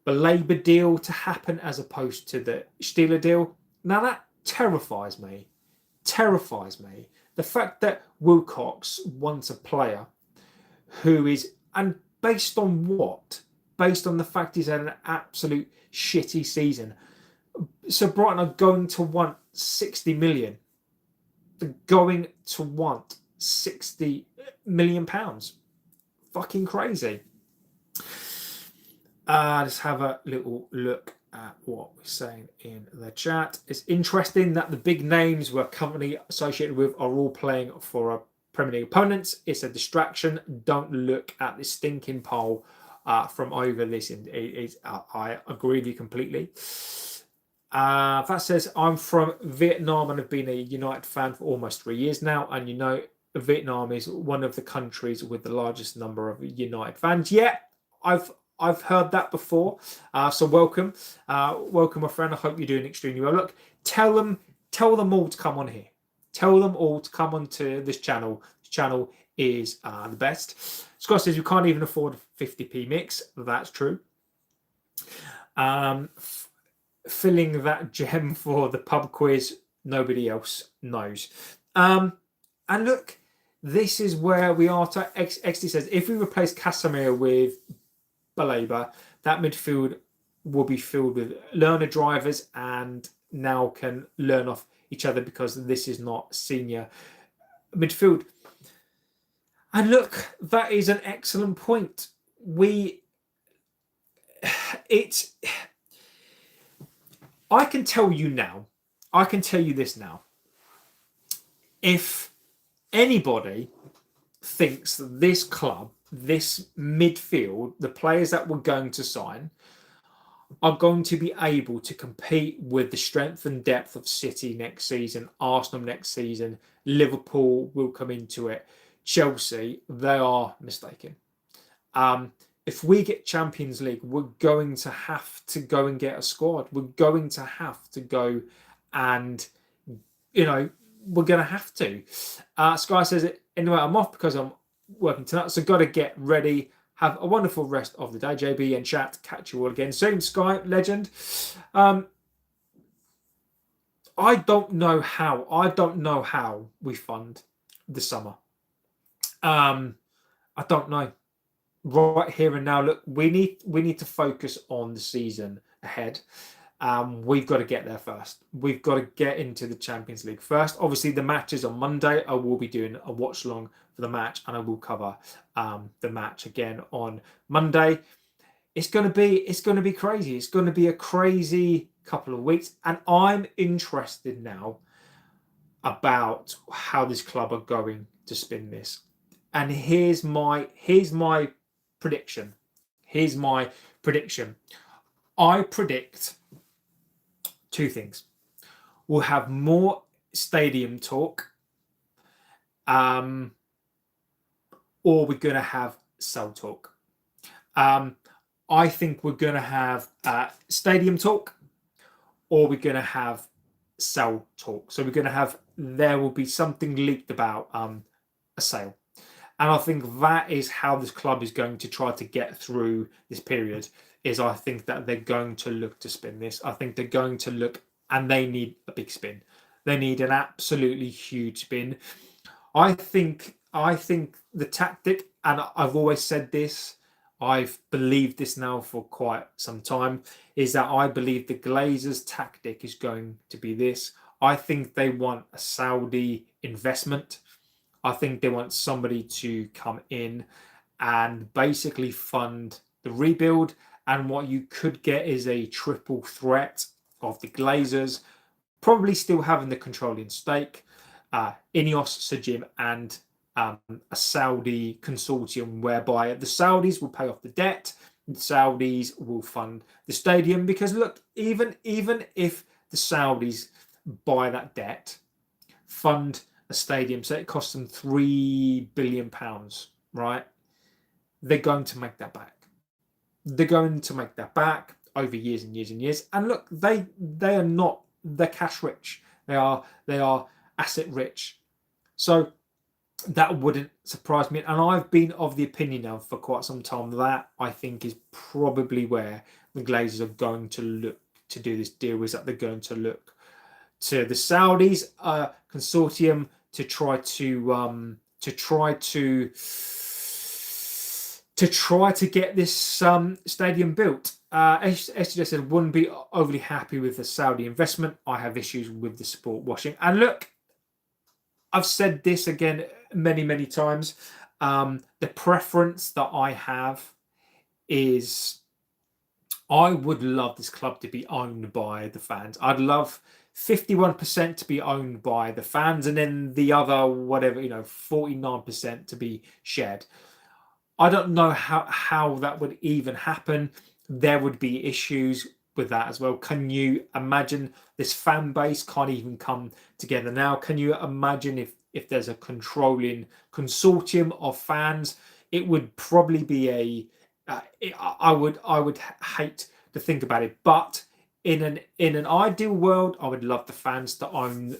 Belabor deal to happen as opposed to the Steeler deal. Now that terrifies me. Terrifies me. The fact that Wilcox wants a player who is, and based on what? Based on the fact he's had an absolute shitty season. So Brighton are going to want 60 million. They're going to want 60 million pounds. Fucking crazy. Let's have a little look at what we're saying in the chat. It's interesting that the big names we're currently associated with are all playing for a Premier League opponents. It's a distraction. Don't look at this stinking poll from over this. I agree with you completely. That says, I'm from Vietnam and have been a United fan for almost 3 years now. And you know, Vietnam is one of the countries with the largest number of United fans. Yeah, I've heard that before. So welcome, my friend. I hope you're doing extremely well. Look, tell them all to come on here. Tell them all to come onto this channel. This channel is the best. Scott says you can't even afford a 50p mix. That's true. Filling that gem for the pub quiz, nobody else knows. And look, this is where we are. XD says, if we replace Casemiro with Baleba, that midfield will be filled with learner drivers and now can learn off each other, because this is not senior midfield. And look, that is an excellent point. I can tell you this now. If anybody thinks that this club, this midfield, the players that we're going to sign are going to be able to compete with the strength and depth of City next season, Arsenal next season, Liverpool will come into it, Chelsea, they are mistaken. If we get Champions League, we're going to have to go and get a squad. We're going to have to go and, we're going to have to. Sky says, anyway, I'm off because I'm working tonight, so got to get ready. Have a wonderful rest of the day, JB and chat. Catch you all again soon. Sky, legend. I don't know how we fund the summer. I don't know. Right here and now, look, we need to focus on the season ahead. We've got to get there first. We've got to get into the Champions League first. Obviously, the match is on Monday. I will be doing a watch along for the match, and I will cover the match again on Monday. It's going to be crazy. It's going to be a crazy couple of weeks, and I'm interested now about how this club are going to spin this. And here's my prediction. I predict two things. We'll have more stadium talk, or we're going to have sell talk. I think we're going to have stadium talk, or we're going to have sell talk. So there will be something leaked about a sale. And I think that is how this club is going to try to get through this period. I think that they're going to look to spin this. I think they're going to look, and they need a big spin. They need an absolutely huge spin. I think the tactic, and I've always said this, I've believed this now for quite some time, is that I believe the Glazers' tactic is going to be this. I think they want a Saudi investment. I think they want somebody to come in and basically fund the rebuild. And what you could get is a triple threat of the Glazers, probably still having the controlling stake, INEOS, Sir Jim, and a Saudi consortium whereby the Saudis will pay off the debt, the Saudis will fund the stadium. Because look, even if the Saudis buy that debt, fund a stadium, so it costs them £3 billion, right? They're going to make that back. They're going to make that back over years and years and years. And look, they are not, they're cash rich. They are asset rich. So that wouldn't surprise me. And I've been of the opinion now for quite some time that I think is probably where the Glazers are going to look to do this deal, is that they're going to look to the Saudis consortium to try to get this stadium built. SJ said, wouldn't be overly happy with the Saudi investment. I have issues with the sport washing. And look, I've said this again many times. The preference that I have is I would love this club to be owned by the fans. I'd love 51% to be owned by the fans, and then the other, whatever, 49% to be shared. I don't know how that would even happen. There would be issues with that as well. Can you imagine this fan base can't even come together now? Can you imagine if there's a controlling consortium of fans? It would probably be I would hate to think about it, but in an ideal world, I would love the fans to own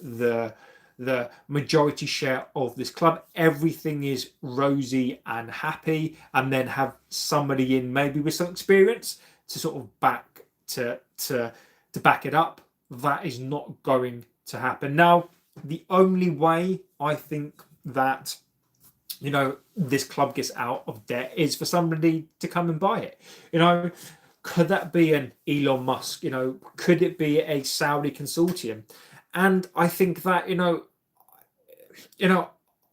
the majority share of this club. Everything is rosy and happy, and then have somebody in maybe with some experience to sort of back it up. That is not going to happen. Now, the only way I think that this club gets out of debt is for somebody to come and buy it. Could that be an Elon Musk? Could it be a Saudi consortium? And I think that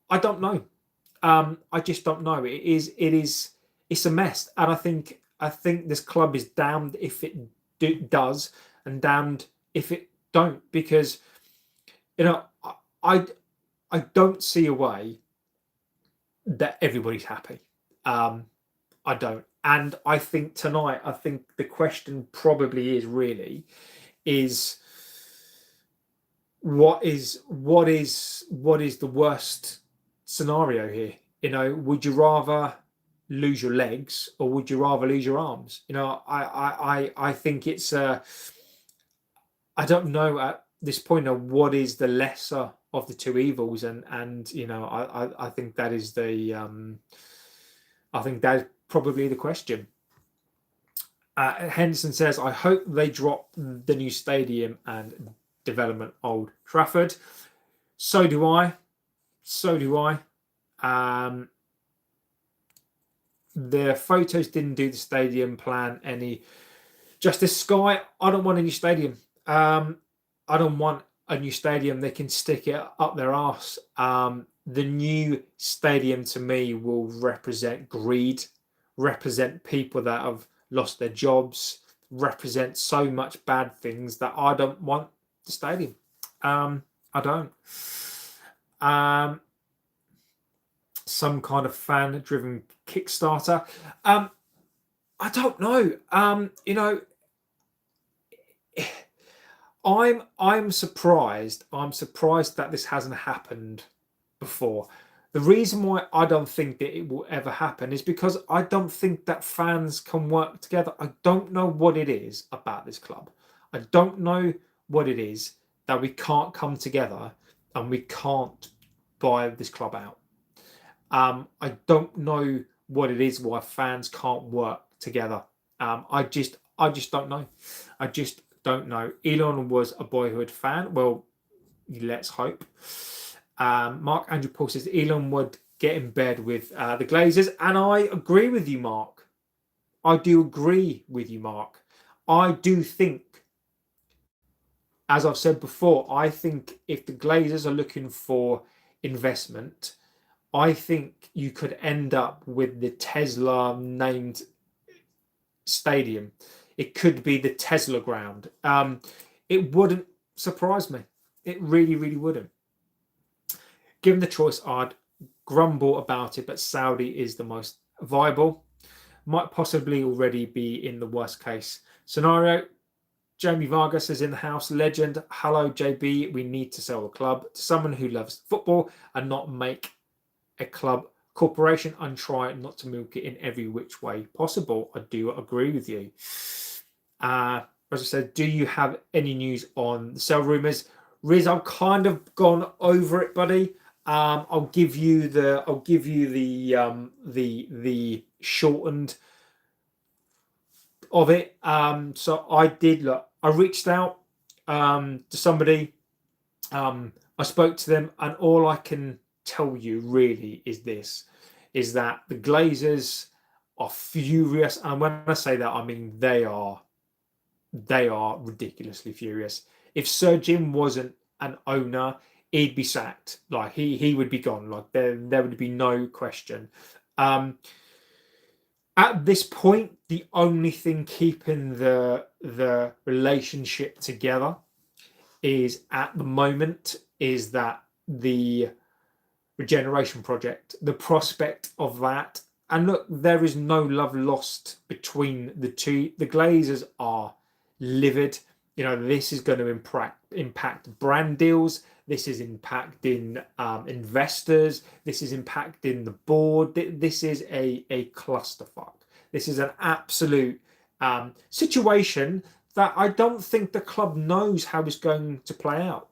I don't know. I just don't know. It's a mess, and I think this club is damned if it does, and damned if it don't, because I don't see a way that everybody's happy. I don't. And I think tonight, the question probably is what is the worst scenario here? Would you rather lose your legs, or would you rather lose your arms? I think it's I don't know at this point of what is the lesser of the two evils, and I think that is probably the question. Henderson says, I hope they drop the new stadium and development Old Trafford. So do I. The photos didn't do the stadium plan any justice. Sky, I don't want a new stadium. I don't want a new stadium. They can stick it up their arse. The new stadium to me will represent greed, represent people that have lost their jobs, represent so much bad things that I don't want the stadium. I don't. Some kind of fan-driven Kickstarter. I don't know. I'm surprised. I'm surprised that this hasn't happened before. The reason why I don't think that it will ever happen is because I don't think that fans can work together. I don't know what it is about this club. I don't know what it is that we can't come together and we can't buy this club out. I don't know what it is why fans can't work together. I just don't know. I just don't know. Elon was a boyhood fan. Well, let's hope. Mark Andrew Paul says Elon would get in bed with the Glazers, and I agree with you, Mark. I do agree with you, Mark. I do think, as I've said before, I think if the Glazers are looking for investment, I think you could end up with the Tesla named stadium. It could be the Tesla ground. It wouldn't surprise me. It really wouldn't. Given the choice, I'd grumble about it, but Saudi is the most viable. Might possibly already be in the worst case scenario. Jamie Vargas is in the house. Legend. Hello, JB. We need to sell the club to someone who loves football and not make a club corporation and try not to milk it in every which way possible. I do agree with you. As I said, do you have any news on the sell rumors? Riz, I've kind of gone over it, buddy. I'll give you the shortened of it. So I did look. I reached out to somebody. I spoke to them, and all I can tell you really is that the Glazers are furious, and when I say that, I mean they are ridiculously furious. If Sir Jim wasn't an owner, he'd be sacked. Like he would be gone. Like there would be no question. At this point, the only thing keeping the relationship together is at the moment is that the regeneration project, the prospect of that. And look, there is no love lost between the two. The Glazers are livid. You know, this is going to impact brand deals. This is impacting investors. This is impacting the board. This is a clusterfuck. This is an absolute situation that I don't think the club knows how it's going to play out.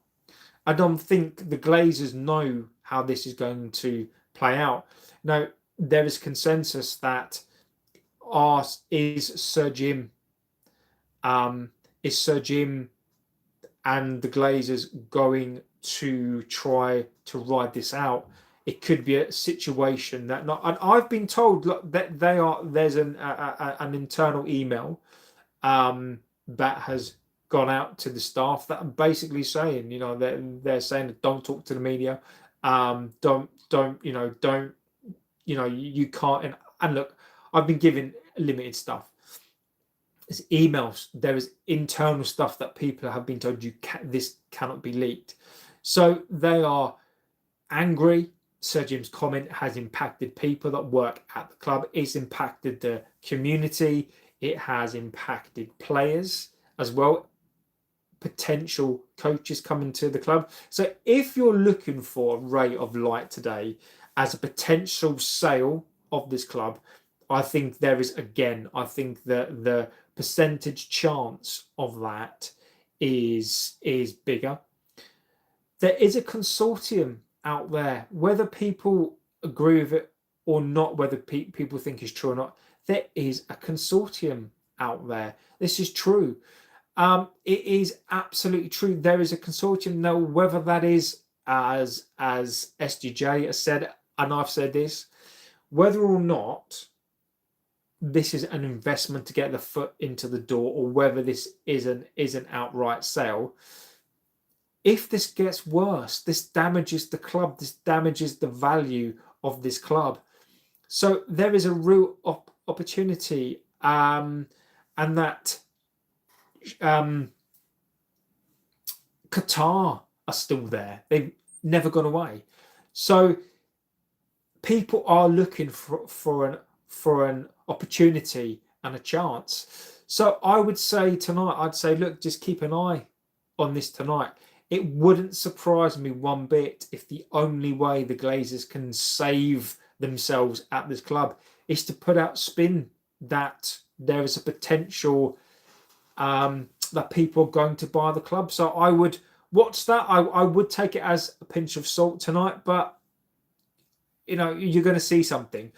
I don't think the Glazers know how this is going to play out. Now, there is consensus that is Sir Jim and the Glazers going to try to ride this out. It could be a situation that not. And I've been told that there's an internal email that has gone out to the staff that are basically saying, you know, they're saying don't talk to the media, you can't. And look, I've been given limited stuff. There's emails. There is internal stuff that people have been told this cannot be leaked. So they are angry. Sir Jim's comment has impacted people that work at the club. It's impacted the community. It has impacted players as well. Potential coaches coming to the club. So if you're looking for a ray of light today as a potential sale of this club, I think there is, again, I think that the percentage chance of that is bigger. There is a consortium out there, whether people agree with it or not, whether people think it's true or not, there is a consortium out there. This is true. It is absolutely true. There is a consortium. Now, whether that is as SDJ has said, and I've said this, whether or not this is an investment to get the foot into the door, or whether this is an outright sale, if this gets worse, this damages the club. This damages the value of this club. So there is a real opportunity, and that Qatar are still there. They've never gone away. So people are looking for an opportunity and a chance. So I would say tonight, I'd say, look, just keep an eye on this tonight. It wouldn't surprise me one bit if the only way the Glazers can save themselves at this club is to put out spin that there is a potential that people are going to buy the club. So I would watch that. I would take it as a pinch of salt tonight, but you know, you're going to see something.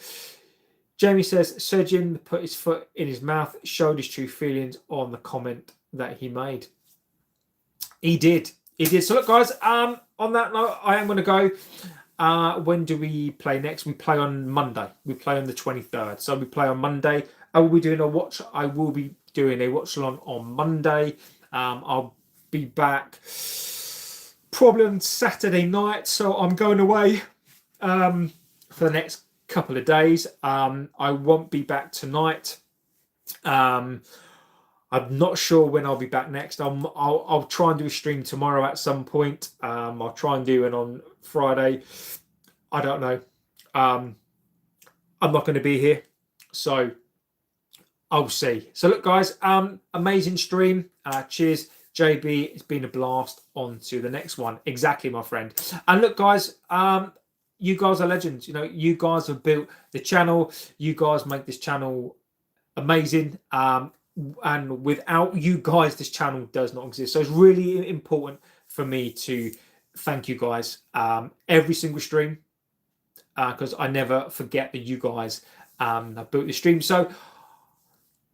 Jamie says, Sir Jim put his foot in his mouth, showed his true feelings on the comment that he made. He did. So look, guys, on that note, I am going to go. When do we play next? We play on Monday. We play on the 23rd. So we play on Monday. I will be doing a watch. I will be doing a watch along on Monday. I'll be back probably on Saturday night. So I'm going away for the next couple of days. I won't be back tonight. I'm not sure when I'll be back next. I'll try and do a stream tomorrow at some point. I'll try and do it on Friday. I don't know. I'm not going to be here. So I'll see. So look, guys, amazing stream. Cheers, JB. It's been a blast. On to the next one. Exactly, my friend. And look, guys, you guys are legends. You know, you guys have built the channel. You guys make this channel amazing. And without you guys, this channel does not exist. So it's really important for me to thank you guys every single stream, because I never forget that you guys have built the stream. So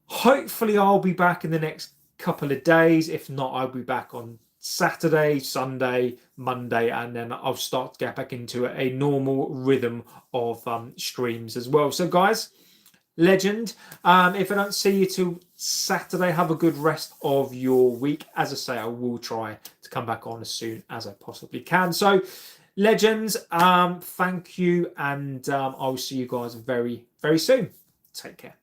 hopefully I'll be back in the next couple of days. If not, I'll be back on Saturday, Sunday, Monday, and then I'll start to get back into a normal rhythm of streams as well. So guys, legend. If I don't see you till Saturday, have a good rest of your week. As I say, I will try to come back on as soon as I possibly can. So legends, thank you, and I'll see you guys very, very soon. Take care.